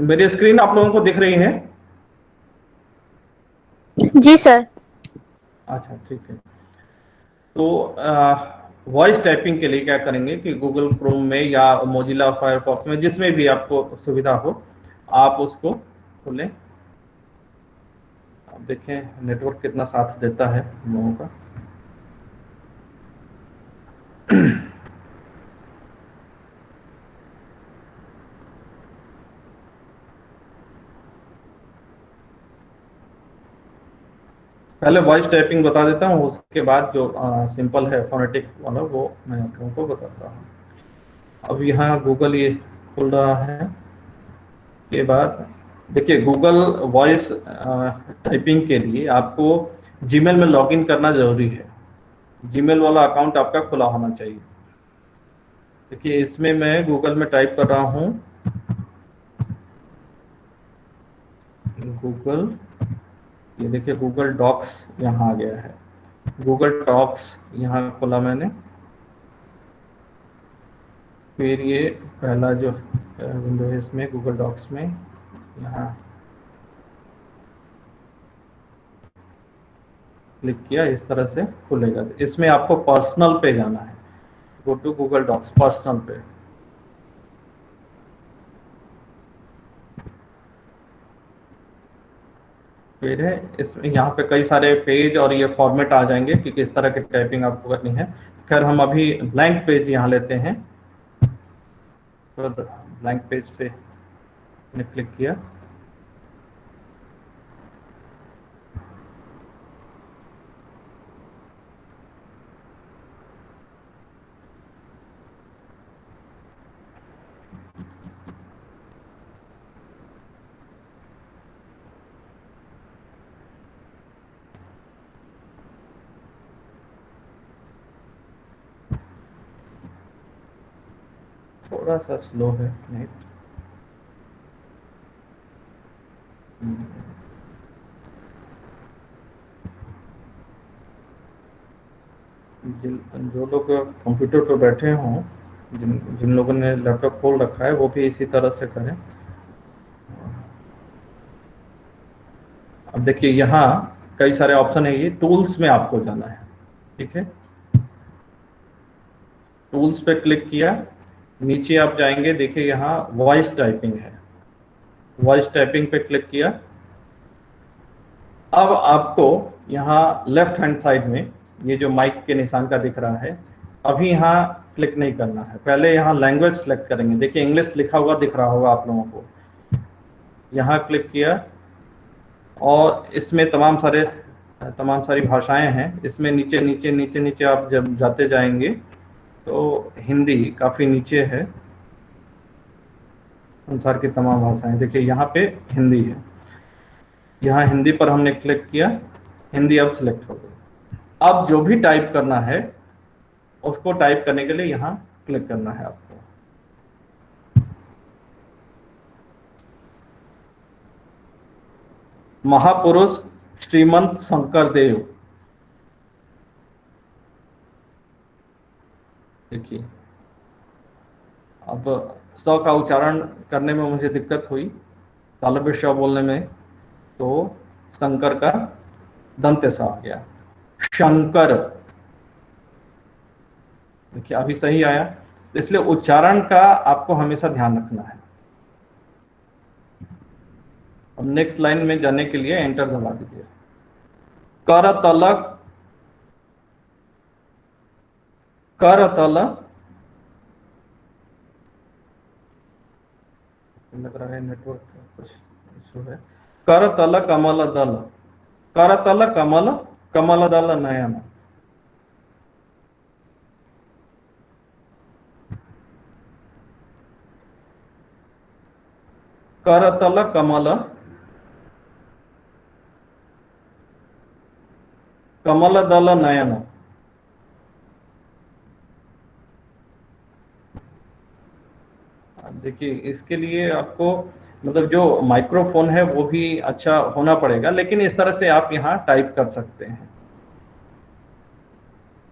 मेरी स्क्रीन आप लोगों को दिख रही है? जी सर। अच्छा ठीक है। तो वॉइस टाइपिंग के लिए क्या करेंगे कि गूगल क्रोम में या मोजिला फायरफॉक्स में, जिसमें भी आपको सुविधा हो, आप उसको खोलें। आप देखें नेटवर्क कितना साथ देता है हम लोगों का। पहले वॉइस टाइपिंग बता देता हूँ, उसके बाद जो सिंपल है फोनेटिक वाला वो मैं आप लोगों को बताता हूँ। अब यहाँ गूगल ये खुल रहा है, के बाद देखिए गूगल वॉइस टाइपिंग के लिए आपको जीमेल में लॉगिन करना जरूरी है, जीमेल वाला अकाउंट आपका खुला होना चाहिए। देखिए इसमें मैं गूगल में टाइप कर रहा हूँ, गूगल, ये देखिए गूगल डॉक्स यहाँ आ गया है, गूगल डॉक्स यहाँ खोला मैंने। फिर ये पहला जो विंडो है इसमें गूगल डॉक्स में यहाँ क्लिक किया, इस तरह से खुलेगा। इसमें आपको पर्सनल पे जाना है, go to Google Docs personal पे। फिर है इसमें यहाँ पे कई सारे पेज और ये फॉर्मेट आ जाएंगे कि किस तरह की टाइपिंग आपको करनी है। खैर हम अभी ब्लैंक पेज यहाँ लेते हैं, तो ब्लैंक पेज पे क्लिक किया। थोड़ा सा स्लो है नेट। जो लोग कंप्यूटर पर बैठे हों, जिन लोगों ने लैपटॉप खोल रखा है, वो भी इसी तरह से करें। अब देखिए यहाँ कई सारे ऑप्शन है, ये टूल्स में आपको जाना है, ठीक है। टूल्स पे क्लिक किया, नीचे आप जाएंगे, देखिए यहाँ वॉइस टाइपिंग है, वॉइस टाइपिंग पे क्लिक किया। अब आपको यहाँ लेफ्ट हैंड साइड में ये जो माइक के निशान का दिख रहा है, अभी यहाँ क्लिक नहीं करना है, पहले यहाँ लैंग्वेज सेलेक्ट करेंगे। देखिए इंग्लिश लिखा हुआ दिख रहा होगा आप लोगों को, यहाँ क्लिक किया और इसमें तमाम सारी भाषाएं हैं। इसमें नीचे नीचे नीचे नीचे आप जब जाते जाएंगे तो हिंदी काफ़ी नीचे है, संसार की तमाम भाषाएं। देखिए यहाँ पे हिंदी है, यहाँ हिंदी पर हमने क्लिक किया। हिंदी अब सिलेक्ट हो गई। अब जो भी टाइप करना है उसको टाइप करने के लिए यहाँ क्लिक करना है आपको। महापुरुष श्रीमंत शंकर देव, देखिए अब स का उच्चारण करने में मुझे दिक्कत हुई, तालव्य श बोलने में, तो शंकर का दंत्य स आ गया, शंकर। देखिए अभी सही आया, इसलिए उच्चारण का आपको हमेशा ध्यान रखना है। अब नेक्स्ट लाइन में जाने के लिए एंटर दबा दीजिए। करतलक, करतल, लग रहा है नेटवर्क कुछ इशू है। करतल कमल दल, करतल कमल, कमल दल नयन। करतल कमल, कमल दल नयन। देखिए इसके लिए आपको मतलब जो माइक्रोफोन है वो भी अच्छा होना पड़ेगा, लेकिन इस तरह से आप यहाँ टाइप कर सकते हैं।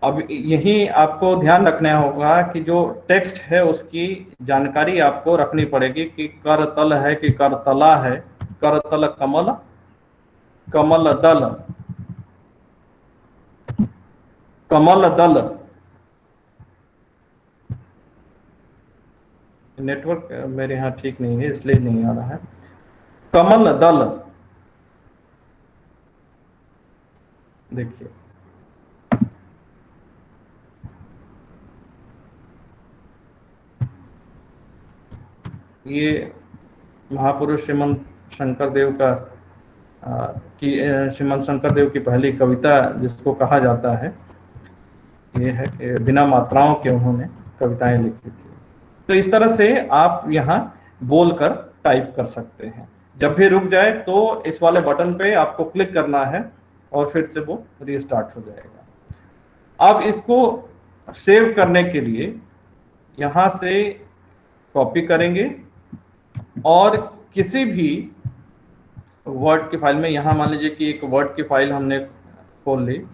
अब यही आपको ध्यान रखना होगा कि जो टेक्स्ट है उसकी जानकारी आपको रखनी पड़ेगी कि करतल है कि करतला है। करतल कमल, कमल दल, कमल दल। नेटवर्क मेरे यहाँ ठीक नहीं है इसलिए नहीं आ रहा है। कमल दल, देखिए ये महापुरुष श्रीमंत शंकर देव का श्रीमंत शंकर देव की पहली कविता जिसको कहा जाता है, ये है कि बिना मात्राओं के उन्होंने कविताएं लिखी थी। तो इस तरह से आप यहाँ बोलकर टाइप कर सकते हैं। जब भी रुक जाए तो इस वाले बटन पे आपको क्लिक करना है और फिर से वो रीस्टार्ट हो जाएगा। अब इसको सेव करने के लिए यहाँ से कॉपी करेंगे और किसी भी वर्ड की फाइल में, यहाँ मान लीजिए कि एक वर्ड की फाइल हमने खोल ली,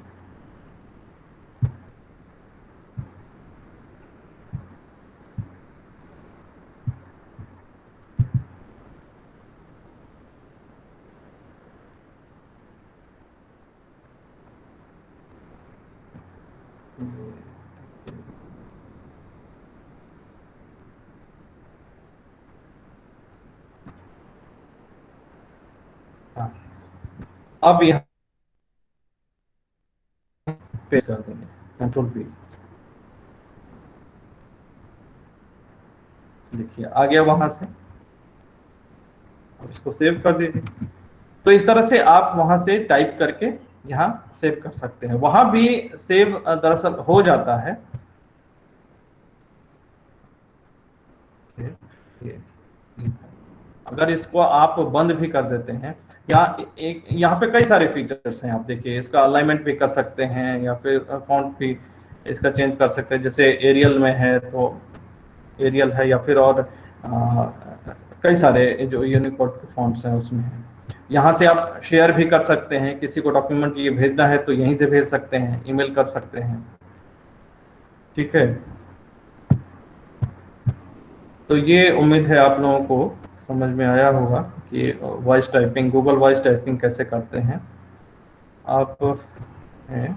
अब यहाँ पेस्ट कर देंगे, कंट्रोल पी। देखिए आ गया वहां से, अब इसको सेव कर दीजिए। तो इस तरह से आप वहां से टाइप करके यहाँ सेव कर सकते हैं। वहां भी सेव दरअसल हो जाता है। अगर इसको आप बंद भी कर देते हैं, यहाँ पे कई सारे फीचर्स हैं। आप देखिए इसका अलाइनमेंट भी कर सकते हैं या फिर फॉन्ट भी इसका चेंज कर सकते हैं। जैसे एरियल में है तो एरियल है, या फिर और कई सारे जो यूनिकोड के फॉन्ट्स हैं उसमें है। यहाँ से आप शेयर भी कर सकते हैं, किसी को डॉक्यूमेंट ये भेजना है तो यहीं से भेज सकते हैं, ईमेल कर सकते हैं। ठीक है, तो ये उम्मीद है आप लोगों को समझ में आया होगा कि voice typing, Google voice typing कैसे करते हैं। आप हैं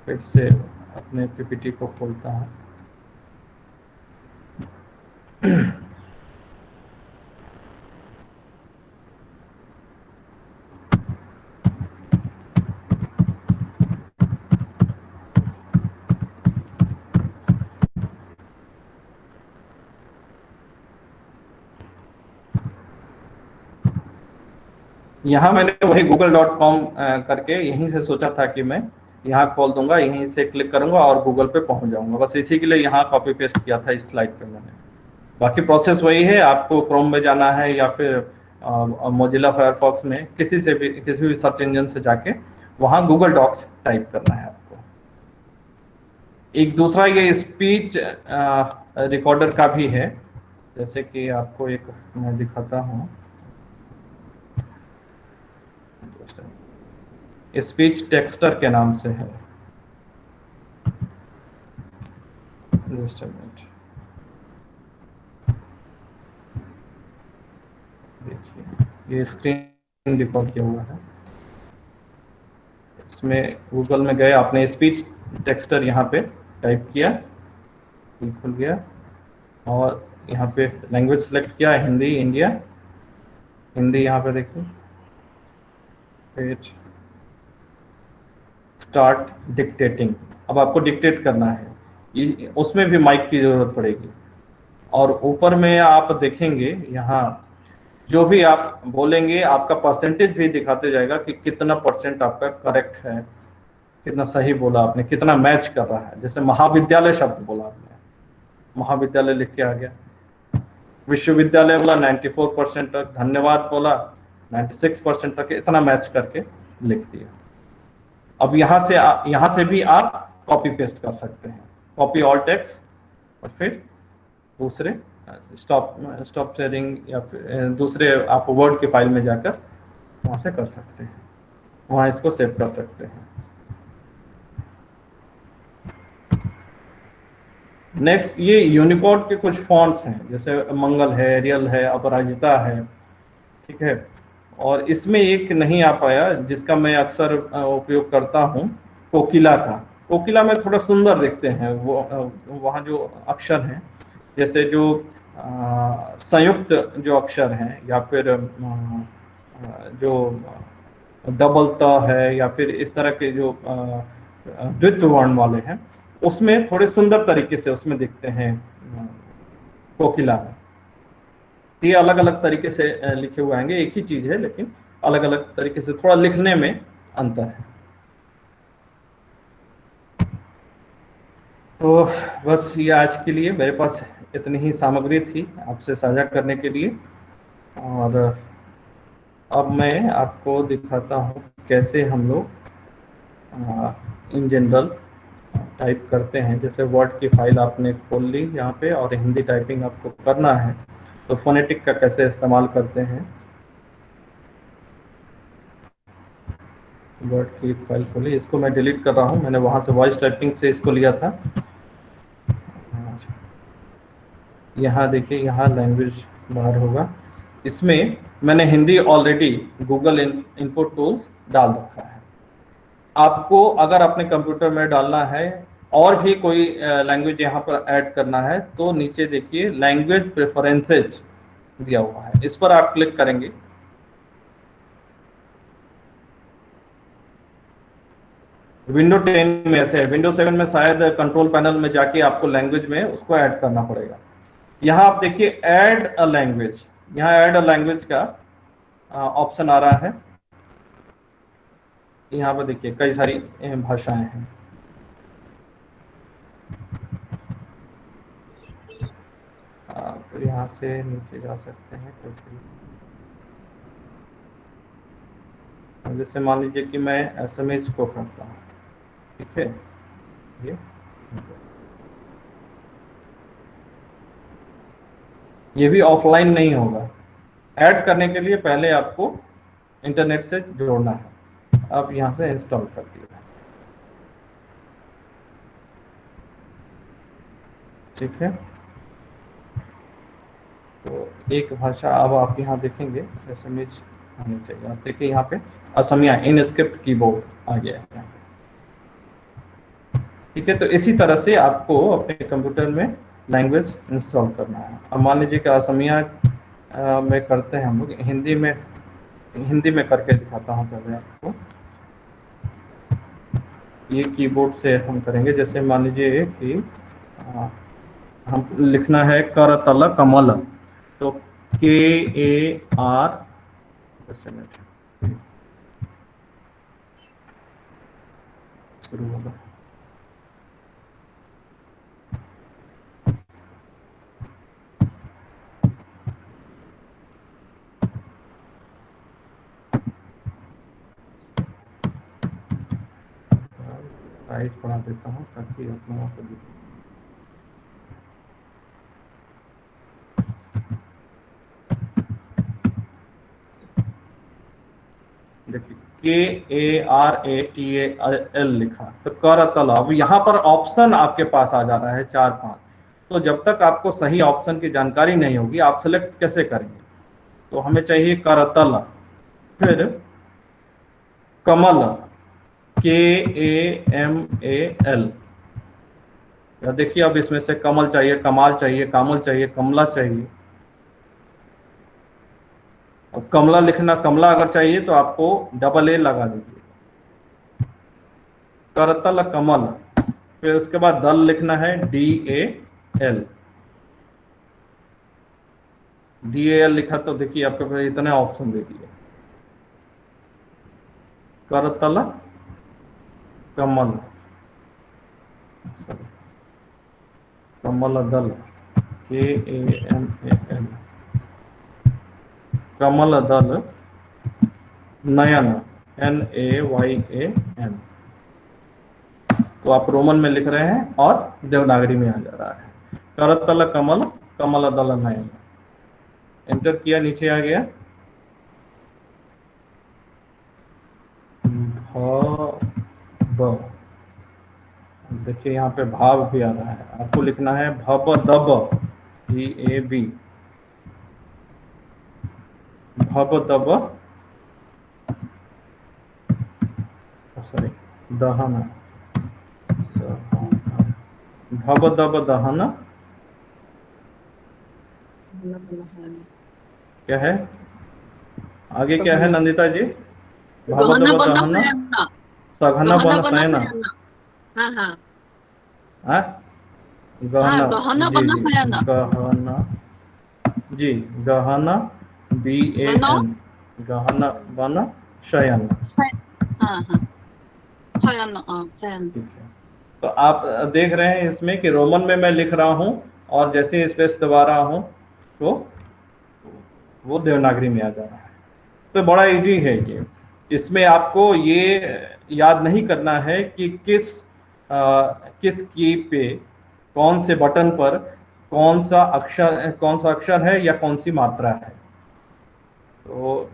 फिर से अपने पीपीटी को खोलता हूँ। यहाँ मैंने वही google.com करके यहीं से सोचा था कि मैं यहाँ खोल दूंगा, यहीं से क्लिक करूंगा और गूगल पे पहुंच जाऊंगा। बस इसी के लिए यहाँ कॉपी पेस्ट किया था इस स्लाइड पे मैंने। बाकी प्रोसेस वही है, आपको क्रोम में जाना है या फिर मोजिला फायरफॉक्स में किसी भी सर्च इंजन से जाके वहाँ गूगल डॉक्स टाइप करना है आपको। एक दूसरा ये स्पीच रिकॉर्डर का भी है, जैसे कि आपको एक मैं दिखाता हूँ, स्पीच टेक्सटर के नाम से है। जस्ट अ मिनट, देखिए ये स्क्रीन रिकॉर्ड किया हुआ है। इसमें गूगल में गए, आपने स्पीच टेक्सटर यहाँ पे टाइप किया, ये खुल गया, और यहाँ पे लैंग्वेज सेलेक्ट किया, हिंदी इंडिया, हिंदी यहाँ पे देखिए, फिर स्टार्ट डिक्टेटिंग। अब आपको डिक्टेट करना है, उसमें भी माइक की जरूरत पड़ेगी। और ऊपर में आप देखेंगे यहाँ जो भी आप बोलेंगे आपका परसेंटेज भी दिखाते जाएगा कि कितना परसेंट आपका करेक्ट है, कितना सही बोला आपने, कितना मैच कर रहा है। जैसे महाविद्यालय शब्द बोला आपने, महाविद्यालय लिख के आ गया, विश्वविद्यालय बोला 94% तक, धन्यवाद बोला 96% तक, इतना मैच करके लिख दिया। अब यहाँ से भी आप कॉपी पेस्ट कर सकते हैं, कॉपी ऑल टेक्स्ट, और फिर दूसरे स्टॉप शेयरिंग या फिर दूसरे आप वर्ड की फाइल में जाकर वहां से कर सकते हैं, वहां इसको सेव कर सकते हैं। नेक्स्ट ये यूनिकोड के कुछ फॉन्ट्स हैं, जैसे मंगल है, एरियल है, अपराजिता है, ठीक है। और इसमें एक नहीं आ पाया जिसका मैं अक्सर उपयोग करता हूँ, कोकिला का। कोकिला में थोड़ा सुंदर दिखते हैं वो, वहाँ जो अक्षर हैं, जैसे जो संयुक्त जो अक्षर हैं, या फिर जो डबल त है, या फिर इस तरह के जो द्वित्व वर्ण वाले हैं, उसमें थोड़े सुंदर तरीके से उसमें दिखते हैं कोकिला में। ये अलग अलग तरीके से लिखे हुए आएंगे, एक ही चीज है लेकिन अलग अलग तरीके से थोड़ा लिखने में अंतर है। तो बस ये आज के लिए मेरे पास इतनी ही सामग्री थी आपसे साझा करने के लिए। और अब मैं आपको दिखाता हूँ कैसे हम लोग इन जनरल टाइप करते हैं। जैसे वर्ड की फाइल आपने खोल ली यहाँ पे, और हिंदी टाइपिंग आपको करना है, तो फोनेटिक का कैसे इस्तेमाल करते हैं। वर्ड की फाइल खोली, इसको मैं डिलीट कर रहा हूँ, मैंने वहाँ से वॉइस टाइपिंग से इसको लिया था। यहाँ देखिए, यहाँ लैंग्वेज बाहर होगा, इसमें मैंने Hindi already Google input tools डाल रखा है। आपको अगर अपने कंप्यूटर में डालना है और भी कोई लैंग्वेज यहाँ पर ऐड करना है, तो नीचे देखिए लैंग्वेज प्रेफरेंसेज दिया हुआ है, इस पर आप क्लिक करेंगे। विंडो 10 में ऐसे है, विंडो 7 में शायद कंट्रोल पैनल में जाके आपको लैंग्वेज में उसको ऐड करना पड़ेगा। यहाँ आप देखिए ऐड अ लैंग्वेज, यहाँ ऐड अ लैंग्वेज का ऑप्शन आ रहा है। यहाँ पर देखिए कई सारी भाषाएं हैं। तो यहाँ से नीचे जा सकते हैं कैसे। जैसे मान लीजिए कि मैं एसएमएस को करता हूँ, ठीक है, ये भी ऑफलाइन नहीं होगा। ऐड करने के लिए पहले आपको इंटरनेट से जोड़ना है। अब यहाँ से इंस्टॉल कर दिया, ठीक है। तो एक भाषा अब आप यहाँ देखेंगे एसएमएस आनी चाहिए। आप देखिए यहाँ पे असमिया इन स्क्रिप्ट कीबोर्ड आ गया है, ठीक है। तो इसी तरह से आपको अपने कंप्यूटर में लैंग्वेज इंस्टॉल करना है। अब मान लीजिए कि असमिया में करते हैं हम लोग, हिंदी में करके दिखाता हूँ पहले आपको। ये कीबोर्ड से हम करेंगे। जैसे मान लीजिए कि हम लिखना है करतल कमल, तो KAR, शुरू होगा। साइज बढ़ा देता हूँ ताकि आप लोगों को दिखे। देखिए KARATAL लिखा, तो करतल। अब यहाँ पर ऑप्शन आपके पास आ जा रहा है 4-5। तो जब तक आपको सही ऑप्शन की जानकारी नहीं होगी आप सेलेक्ट कैसे करेंगे? तो हमें चाहिए करतल, फिर कमल, KAMAL। या देखिए अब इसमें से कमल चाहिए, कमाल चाहिए, कामल चाहिए, कमला चाहिए। अब कमला लिखना, कमला अगर चाहिए तो आपको डबल ए लगा दीजिए, करतल कमल। फिर उसके बाद दल लिखना है DAL। DAL लिखा तो देखिए आपके पास इतने ऑप्शन दे दिए, करतल कमल, कमल दल, KAMAL, कमल दल नयन, NAYAN। तो आप रोमन में लिख रहे हैं और देवनागरी में आ जा रहा है, करतल कमल, कमल दल नयन। एंटर किया, नीचे आ गया भव। देखिए यहाँ पे भाव भी आ रहा है, आपको लिखना है भव दब, VAB, भव दब, सॉरी दहन, भव दब दहन। क्या है आगे, क्या है नंदिता जी? भव दब दहन, सघन बन शयन। हाँ हाँ हाँ, गहन, गहन जी बन जी, शयन। गहन, जी गहन, BAN, गहन बन शयन। हाँ हाँ शयन, शयन। ठीक है, तो आप देख रहे हैं इसमें कि रोमन में मैं लिख रहा हूं और जैसे ही स्पेस दबा रहा हूं तो वो देवनागरी में आ जा रहा है। तो बड़ा इजी है ये। इसमें आपको ये याद नहीं करना है कि किस की पे, कौन से बटन पर कौन सा अक्षर है या कौन सी मात्रा है। तो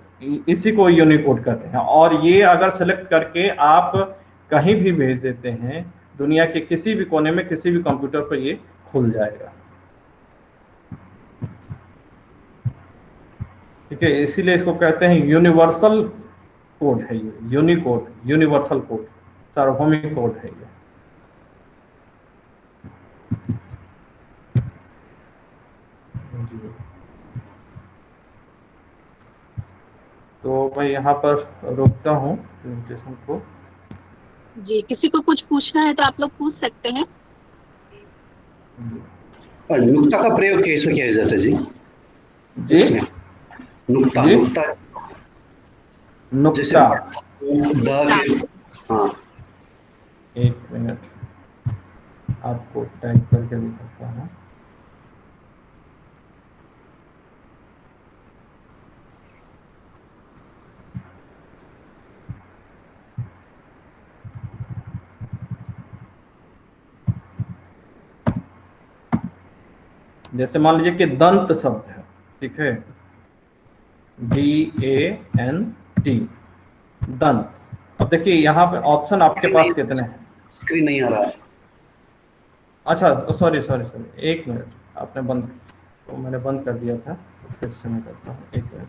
इसी को यूनिकोड कहते हैं। और ये अगर सेलेक्ट करके आप कहीं भी भेज देते हैं दुनिया के किसी भी कोने में, किसी भी कंप्यूटर पर ये खुल जाएगा। ठीक है, इसीलिए इसको कहते हैं यूनिवर्सल कोड है ये, यूनिकोड, यूनिवर्सल कोड, सार्वभौमिक कोड है ये। जी। तो मैं यहाँ पर रोकता हूँ प्रेजेंटेशन को। जी, किसी को कुछ पूछना है तो आप लोग पूछ सकते हैं। और नुक्ता का प्रयोग कैसे किया जाता है जी? जी इसमें नुक्ता, जी? नुक्ता जैसे नुक्ता, द के, हाँ एक मिनट आपको टाइप करके दिखाता हूँ। जैसे मान लीजिए कि दंत शब्द है, ठीक है, DANT, दंत। अब देखिए यहाँ पे ऑप्शन आपके पास कितने हैं? स्क्रीन नहीं आ रहा है। अच्छा सॉरी सॉरी सॉरी, एक मिनट, आपने बंद, तो मैंने बंद कर दिया था, फिर से मैं करता हूँ, एक मिनट।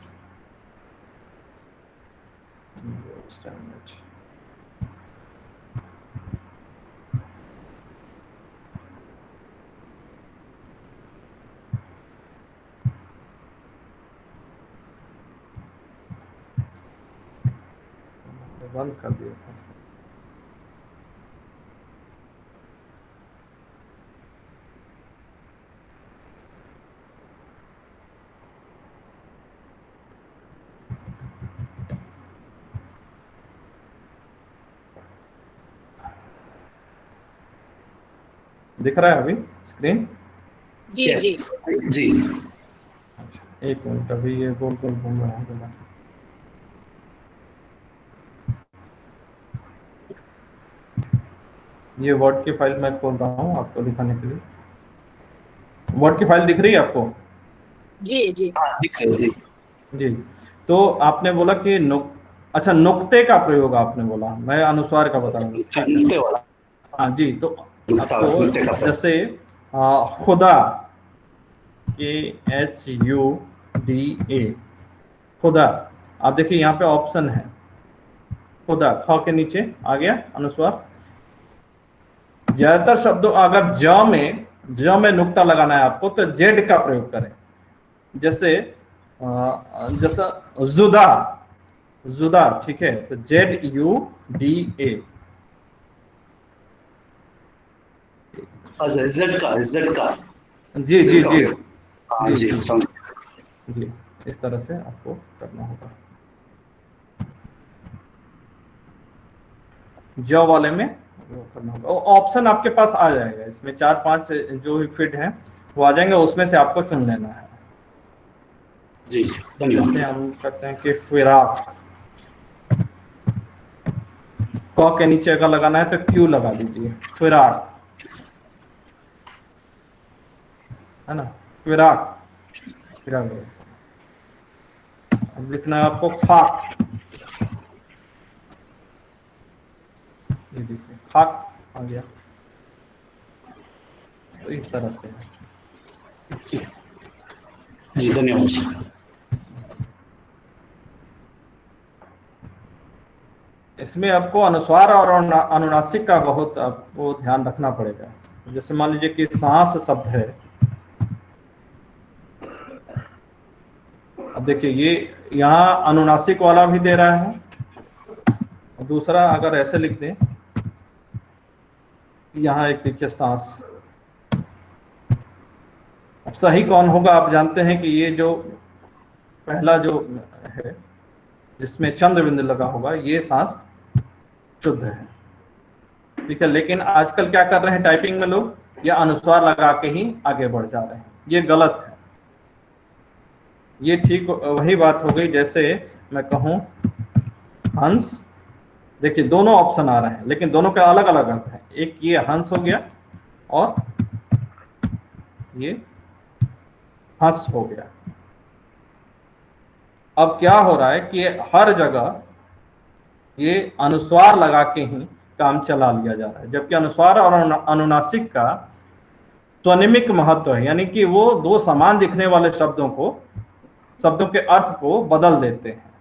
बंद कर दिया था। दिख रहा है अभी स्क्रीन? जी जी जी। अच्छा एक मिनट, अभी ये गोल गोल घूम रहा है। ये वर्ड की फाइल मैं खोल रहा हूँ आपको दिखाने के लिए। वर्ड की फाइल दिख रही है आपको? जी जी। हाँ दिख रहे जी। जी। तो आपने बोला कि अच्छा, नुक्ते का प्रयोग आपने बोला, मैं अनुस्वार का बता रहा हूँ, ठीक है। नुक्ते वाला। हाँ जी, तो नुक्ता आपको नुक्ते का प्रयोग। जैसे खुदा, KHUDA, खुदा, आप देखिए यहाँ पे ऑप्शन है खुदा, ख के नीचे आ गया अनुस्वार। ज्यादातर शब्दों, अगर ज में नुक्ता लगाना है आपको तो जेड का प्रयोग करें। जैसे जैसा जुदा, जुदा, ठीक है, तो ZUDA। अच्छा जेड का जी जी जेड का जी प्रयोग। हाँ जी जी जी समझ। जी, इस तरह से आपको करना होगा। ज वाले में वो करना होगा। ऑप्शन आपके पास आ जाएगा, इसमें 4-5 जो भी फिट हैं वो आ जाएंगे, उसमें से आपको चुन लेना है। जी जी जैसे धन्यवाद। हम कहते हैं कि फिराक, क के नीचे अगर लगाना है तो क्यू लगा दीजिए, फिराक, है ना, फिराक, फिराक। अब लिखना है आपको खाक, ये देखिए खाक आ गया। तो इस तरह से है। जी धन्यवाद जी। इसमें आपको अनुस्वार और अनुनासिक का बहुत आपको ध्यान रखना पड़ेगा। जैसे मान लीजिए कि सांस शब्द है, अब देखिए ये यहाँ अनुनासिक वाला भी दे रहा है, और दूसरा अगर ऐसे लिख दें, यहाँ एक देखिए सांस। अब सही कौन होगा, आप जानते हैं कि ये जो पहला जो है जिसमें चंद्र बिंदु लगा होगा, ये सांस शुद्ध है, ठीक है। लेकिन आजकल क्या कर रहे हैं टाइपिंग में लोग, ये अनुस्वार लगा के ही आगे बढ़ जा रहे हैं, ये गलत है। ये ठीक वही बात हो गई जैसे मैं कहूँ हंस, देखिए दोनों ऑप्शन आ रहे हैं लेकिन दोनों के अलग अलग अर्थ हैं। एक ये हंस हो गया और ये हंस हो गया। अब क्या हो रहा है कि हर जगह ये अनुस्वार लगा के ही काम चला लिया जा रहा है, जबकि अनुस्वार और अनुनासिक का स्वनिमिक महत्व है, यानी कि वो दो समान दिखने वाले शब्दों के अर्थ को बदल देते हैं।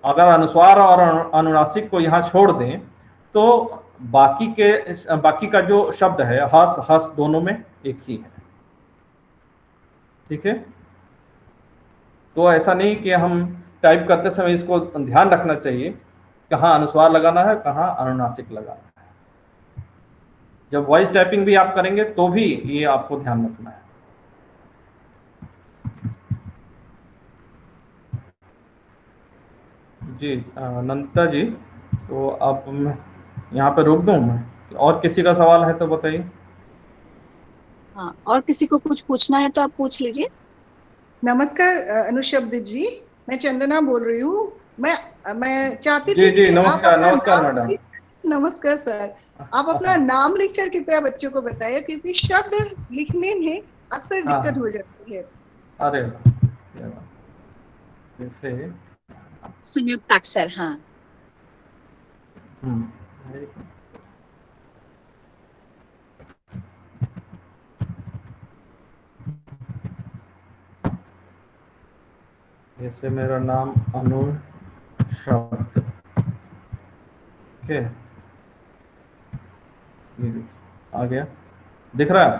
अगर अनुस्वार और अनुनासिक को यहाँ छोड़ दें तो बाकी का जो शब्द है हस हस दोनों में एक ही है, ठीक है। तो ऐसा नहीं कि हम टाइप करते समय इसको ध्यान रखना चाहिए कहाँ अनुस्वार लगाना है कहाँ अनुनासिक लगाना है। जब वॉइस टाइपिंग भी आप करेंगे तो भी ये आपको ध्यान रखना है। जी नंदिता जी, तो आप यहाँ पे रोक दूं मैं, और किसी का सवाल है तो बताइए। हाँ, और किसी को कुछ पूछना है तो आप पूछ लीजिए। नमस्कार अनुशब्द जी, मैं चंदना बोल रही हूँ। मैं चाहती जी थी जी कि आप नमस्कार, अपना नमस्कार नाम मैडम। नमस्कार सर, आप अपना नाम लिखकर कृपया बच्चों को बताइए, क्योंकि शब्द लिखने में अक्सर दिक्कत हो जाती है। अरे जैसे संयुक्त अक्षर, हाँ। जैसे मेरा नाम अनुशब्द, ठीक है, ये देखिए आ गया, दिख रहा है?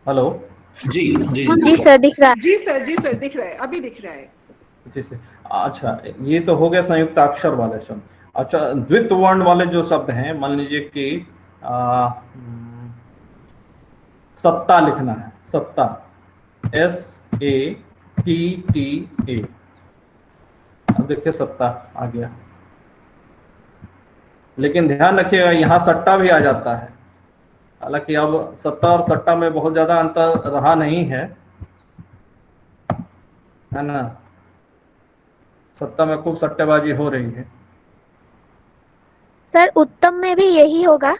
हेलो जी जी जी सर दिख रहा है। जी सर दिख रहा है, अभी दिख रहा है। जी से अच्छा, ये तो हो गया संयुक्त अक्षर वाले शब्द। अच्छा, द्वित वर्ण वाले जो शब्द हैं, मान लीजिए कि सत्ता लिखना है, सत्ता, SATTA, अब देखिए सत्ता आ गया। लेकिन ध्यान रखिएगा यहाँ सट्टा भी आ जाता है, हालांकि अब सत्ता और सट्टा में बहुत ज्यादा अंतर रहा नहीं है ना। सत्ता में खूब सट्टेबाजी हो रही है, सर उत्तम में भी यही होगा?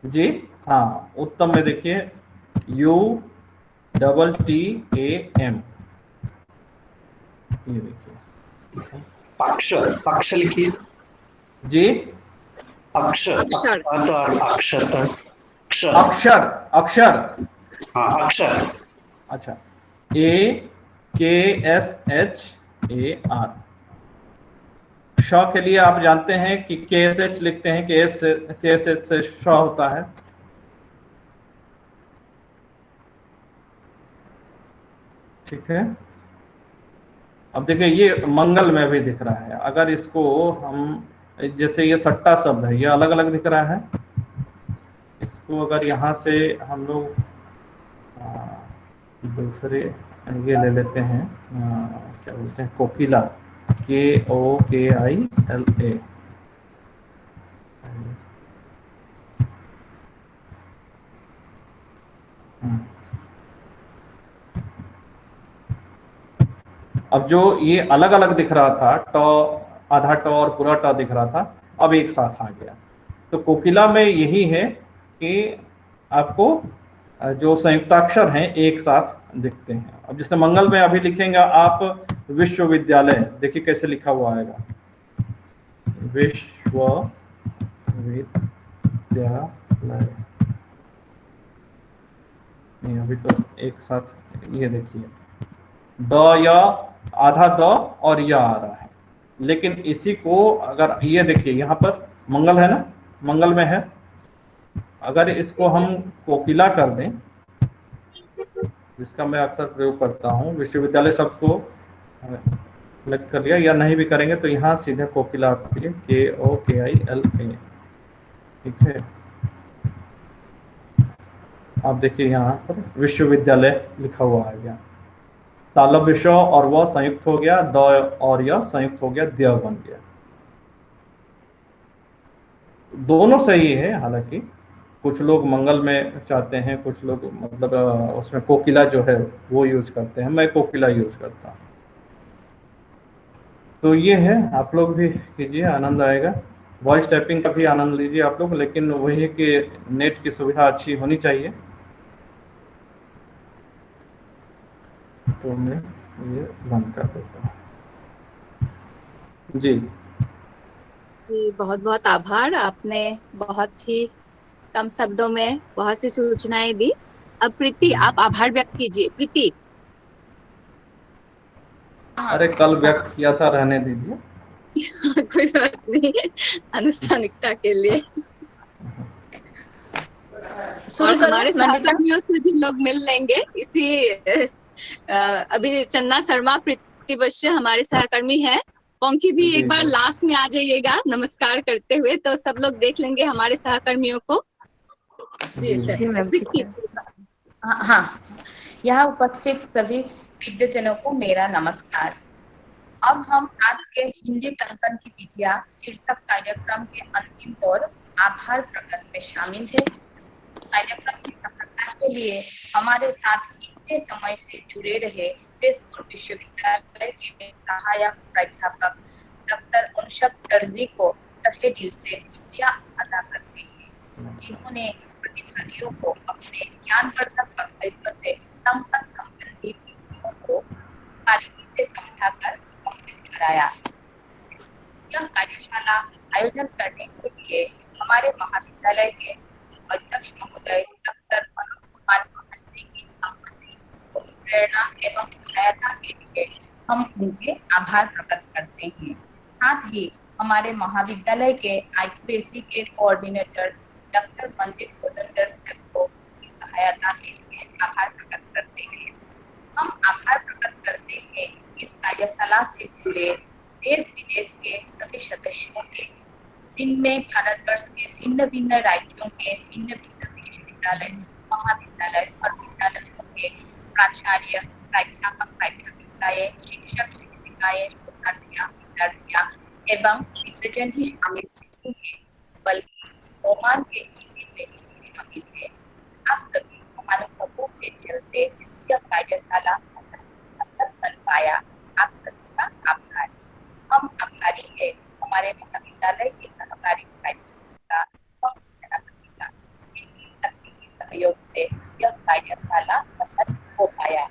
जी हाँ, उत्तम में देखिए UTTAM, ये देखिए। पक्ष, पक्ष लिखिए। जी अक्ष, अक्षर। अक्षर, अक्षर, अक्षर, हाँ अक्षर। अच्छा, AKSHAR। श के लिए आप जानते हैं कि KSH लिखते हैं, KSH से श होता है। ठीक है, अब देखिए ये मंगल में भी दिख रहा है। अगर इसको हम, जैसे ये सट्टा शब्द है, ये अलग अलग दिख रहा है। इसको अगर यहाँ से हम लोग दूसरे ये ले लेते हैं, क्या बोलते हैं, कोकिला, KOKILA। अब जो ये अलग अलग दिख रहा था, ट, आधा ट और पूरा ट दिख रहा था, अब एक साथ आ गया। तो कोकिला में यही है कि आपको जो संयुक्ताक्षर हैं एक साथ दिखते हैं। अब जैसे मंगल में अभी लिखेंगे आप विश्वविद्यालय, देखिए कैसे लिखा हुआ आएगा, विश्वविद्यालय। नहीं, अभी तो एक साथ, ये देखिए द या आधा द और या आ रहा है। लेकिन इसी को अगर ये देखिए यहाँ पर मंगल है ना, मंगल में है, अगर इसको हम कोकिला कर दें, जिसका मैं अक्सर प्रयोग करता हूँ, विश्वविद्यालय शब्द को सेलेक्ट कर लिया, या नहीं भी करेंगे तो यहाँ सीधे कोकिला आती है, KOKILA। ठीक है, आप देखिए यहाँ पर विश्वविद्यालय लिखा हुआ आ गया। तालब विश्व और वह संयुक्त हो गया, द और यह संयुक्त हो गया, द्य बन गया। दोनों सही है, हालांकि कुछ लोग मंगल में चाहते हैं, कुछ लोग मतलब उसमें कोकिला जो है वो यूज करते हैं, मैं कोकिला यूज करता हूँ। तो ये है, आप लोग भी कीजिए, आनंद आएगा। वॉइस टाइपिंग का भी आनंद लीजिए आप लोग, लेकिन वही है कि नेट की सुविधा अच्छी होनी चाहिए। तो मैं ये बंद कर देता हूँ। जी जी बहुत बहुत आभार, आपने बहुत ही कम शब्दों में बहुत सी सूचनाएं दी। अब प्रीति आप आभार व्यक्त कीजिए। प्रीति। अरे कल व्यक्त किया था, रहने दीजिए। कोई बात नहीं, अनुष्ठानिकता के लिए। और हमारे सहकर्मियों से भी लोग मिल लेंगे इसी अभी चन्ना शर्मा प्रतिवर्ष हमारे सहकर्मी हैं। पोंकी भी एक बार लास्ट में आ जाइएगा नमस्कार करते हुए, तो सब लोग देख लेंगे हमारे सहकर्मियों को। जी सर। हाँ, यहाँ उपस्थित सभी विद्वजनों को मेरा नमस्कार। अब हम आज के हिंदी टंकन की विधियां शीर्षक कार्यक्रम के अंतिम दौर आभार प्रकट में शामिल है। कार्यक्रम की सफलता के लिए हमारे साथ इतने समय से जुड़े रहे तेजपुर विश्वविद्यालय के सहायक प्राध्यापक डॉक्टर उनशद सर जी को तहे दिल से शुक्रिया अदा करते हैं, जिन्होंने प्रतिभागियों को अपने ज्ञानवर्धक वक्तव्य से टंकन संबंधी विषयों को बारीकी से समझाकर अवगत कराया। यह कार्यशाला आयोजन करने के लिए हमारे महाविद्यालय के अध्यक्ष महोदय डॉक्टर अनुप कुमार महाशय की प्रेरणा एवं सहायता के लिए हम उनके आभार प्रकट करते हैं। साथ ही हमारे महाविद्यालय के IQAC के कोऑर्डिनेटर डॉक्टर मंदिर गोदंडर सर को सहायता के लिए आभार प्रकट करते हैं। हम आभार प्रकट करते हैं इस कार्यशाला से जुड़े देश विदेश के सभी सदस्यों के, जिनमें भारतवर्ष के भिन्न भिन्न राज्यों के भिन्न भिन्न विश्वविद्यालय, महाविद्यालय और विद्यालयों के प्राचार्य, प्राध्यापक, प्राध्यापिकाएं, शिक्षक, शिक्षिकाएं, विद्यार्थियां एवं विद्वजन ही शामिल नहीं है, बल्कि ओमान के हिंदी में शामिल है। आप सभी अनुभवों के चलते यह कार्यशाला सफल बन पाया। आप सभी का आभार। हम आभारी है हमारे महाविद्यालय महाविद्यालय के सहकारी सहयोग से यह कार्यशाला सफल हो पाया।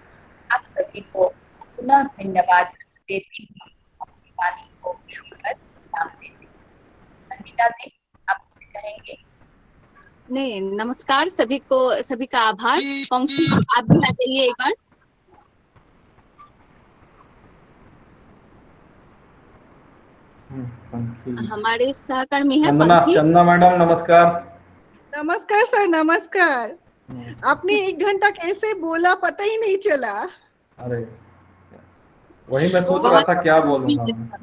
आप सभी को पुनः धन्यवाद देती हूँ। अपनी वाणी को छूकर नाम देती हूँ। अनिता जी, आप कहेंगे? नहीं, नमस्कार सभी को, सभी का आभार। पंखी, आप भी आ जाइए एक बार। हमारे सहकर्मी है पंखी। चंदना मैडम नमस्कार। नमस्कार सर, नमस्कार। आपने 1 घंटा कैसे बोला पता ही नहीं चला। अरे वही मैं सोच रहा था क्या बोलूंगा।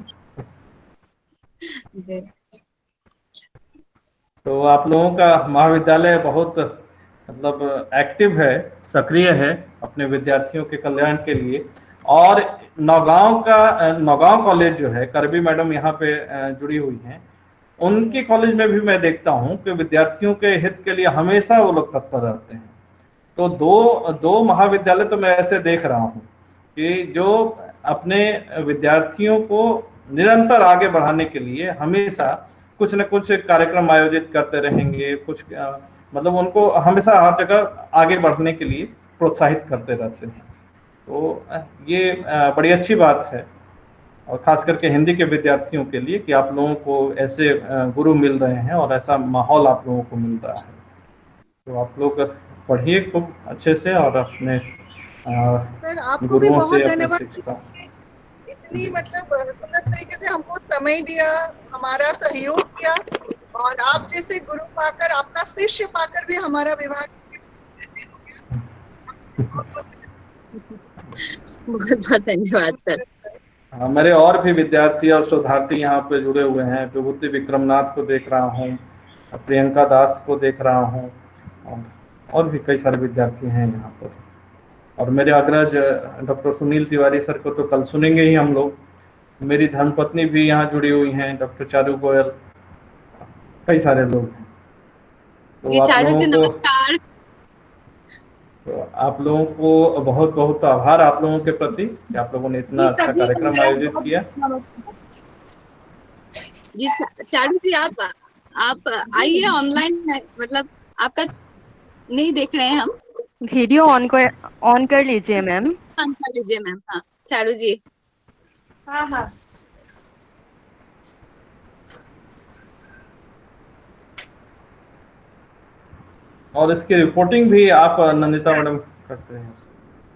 तो आप लोगों का महाविद्यालय बहुत मतलब एक्टिव है, सक्रिय है अपने विद्यार्थियों के कल्याण के लिए। और नौगांव कॉलेज जो है, करबी मैडम यहाँ पे जुड़ी हुई हैं, उनके कॉलेज में भी मैं देखता हूँ कि विद्यार्थियों के हित के लिए हमेशा वो लोग तत्पर रहते हैं। तो दो महाविद्यालय तो मैं ऐसे देख रहा हूँ कि जो अपने विद्यार्थियों को निरंतर आगे बढ़ाने के लिए हमेशा कुछ न कुछ कार्यक्रम आयोजित करते रहेंगे, कुछ मतलब उनको हमेशा हर जगह आगे बढ़ने के लिए प्रोत्साहित करते रहते हैं। तो ये बड़ी अच्छी बात है, और खास करके हिंदी के विद्यार्थियों के लिए कि आप लोगों को ऐसे गुरु मिल रहे हैं और ऐसा माहौल आप लोगों को मिल रहा है। तो आप लोग पढ़िए खूब अच्छे से और अपने सर आपको भी बहुत धन्यवाद। इतनी मतलब सुंदर तरीके से हमको समय दिया, हमारा सहयोग किया, और आप जैसे गुरु पाकर, अपना शिष्य पाकर भी हमारा विभाग बहुत बहुत धन्यवाद सर। मेरे और भी विद्यार्थी और शोधार्थी यहाँ पे जुड़े हुए हैं। विभूति विक्रमनाथ को देख रहा हूँ, प्रियंका दास को देख रहा हूँ, और भी कई सारे विद्यार्थी हैं यहाँ पर। और मेरे अग्रज डॉक्टर सुनील तिवारी सर को तो कल सुनेंगे ही हम लोग। मेरी धर्मपत्नी भी यहाँ जुड़ी हुई हैं, डॉक्टर चारू गोयल, कई सारे लोग हैं। जी चारू जी नमस्कार। तो आप लोगों को बहुत बहुत आभार आप लोगों के प्रति कि आप लोगों ने इतना अच्छा कार्यक्रम आयोजित किया। जी चारू जी आप आइए ऑनलाइन, मतलब आपका नहीं देख रहे हैं हम। वीडियो ऑन कर लीजिए मैम। ऑन कर लीजिए मैम। हाँ चारू जी। हाँ हाँ और इसकी रिपोर्टिंग भी आप नंदिता मैडम करते हैं।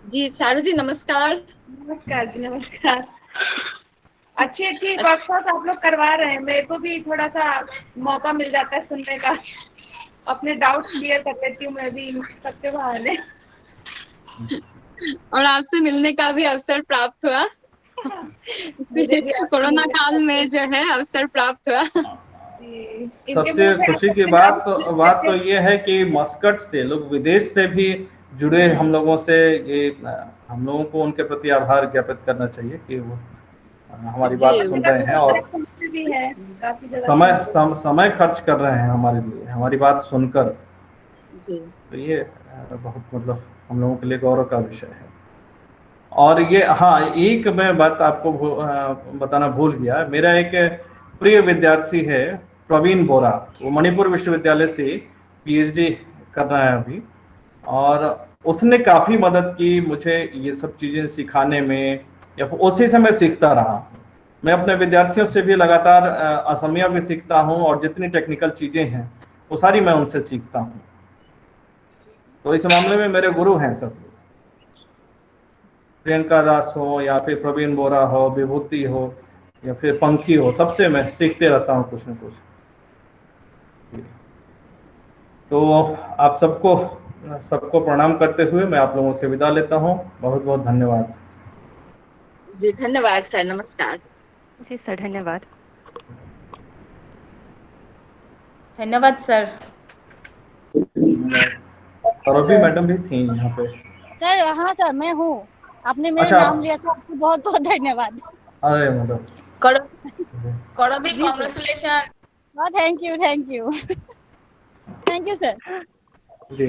जी चारू जी नमस्कार। नमस्कार जी, नमस्कार। अच्छी वर्कशॉप आप लोग करवा रहे हैं, मेरे को भी थोड़ा सा मौका मिल जाता है सुनने का, अपने डाउट्स क्लियर कर लेती हूँ मैं भी सबके बहाने। और आपसे मिलने का भी अवसर प्राप्त हुआ। कोरोना काल में जो है अवसर प्राप्त हुआ। सबसे खुशी की बात तो ये है कि मस्कट से लोग, विदेश से भी जुड़े हम लोगों से, ये हम लोगों को उनके प्रति आभार ज्ञापित करना चाहिए कि वो हमारी बात सुन रहे हैं और समय खर्च कर रहे हैं हमारे लिए, हमारी बात सुनकर। तो ये बहुत मतलब हम लोगों के लिए गौरव का विषय है। और ये हाँ, एक मैं बात आपको बताना भूल गया। मेरा एक प्रिय विद्यार्थी है प्रवीण बोरा, वो मणिपुर विश्वविद्यालय से पीएचडी कर रहा है अभी, और उसने काफ़ी मदद की मुझे ये सब चीज़ें सिखाने में, या उसी से मैं सीखता रहा। मैं अपने विद्यार्थियों से भी लगातार असमिया भी सीखता हूँ, और जितनी टेक्निकल चीज़ें हैं वो सारी मैं उनसे सीखता हूँ। तो इस मामले में मेरे गुरु हैं सब, प्रियंका दास हो या फिर प्रवीण बोरा हो, विभूति हो या फिर पंखी हो, सबसे मैं सीखते रहता हूँ कुछ न कुछ। तो आप सबको प्रणाम करते हुए मैं आप लोगों से विदा लेता हूँ। बहुत बहुत धन्यवाद। जी धन्यवाद सर, नमस्कार। जी सर धन्यवाद। धन्यवाद सर। सौरभी मैडम भी थी यहाँ पे। सर हाँ सर, मैं हूँ। आपने मेरा नाम लिया था, आपको बहुत बहुत धन्यवाद। अरे madam Karabi congratulation. Thank you thank you sir. Ji.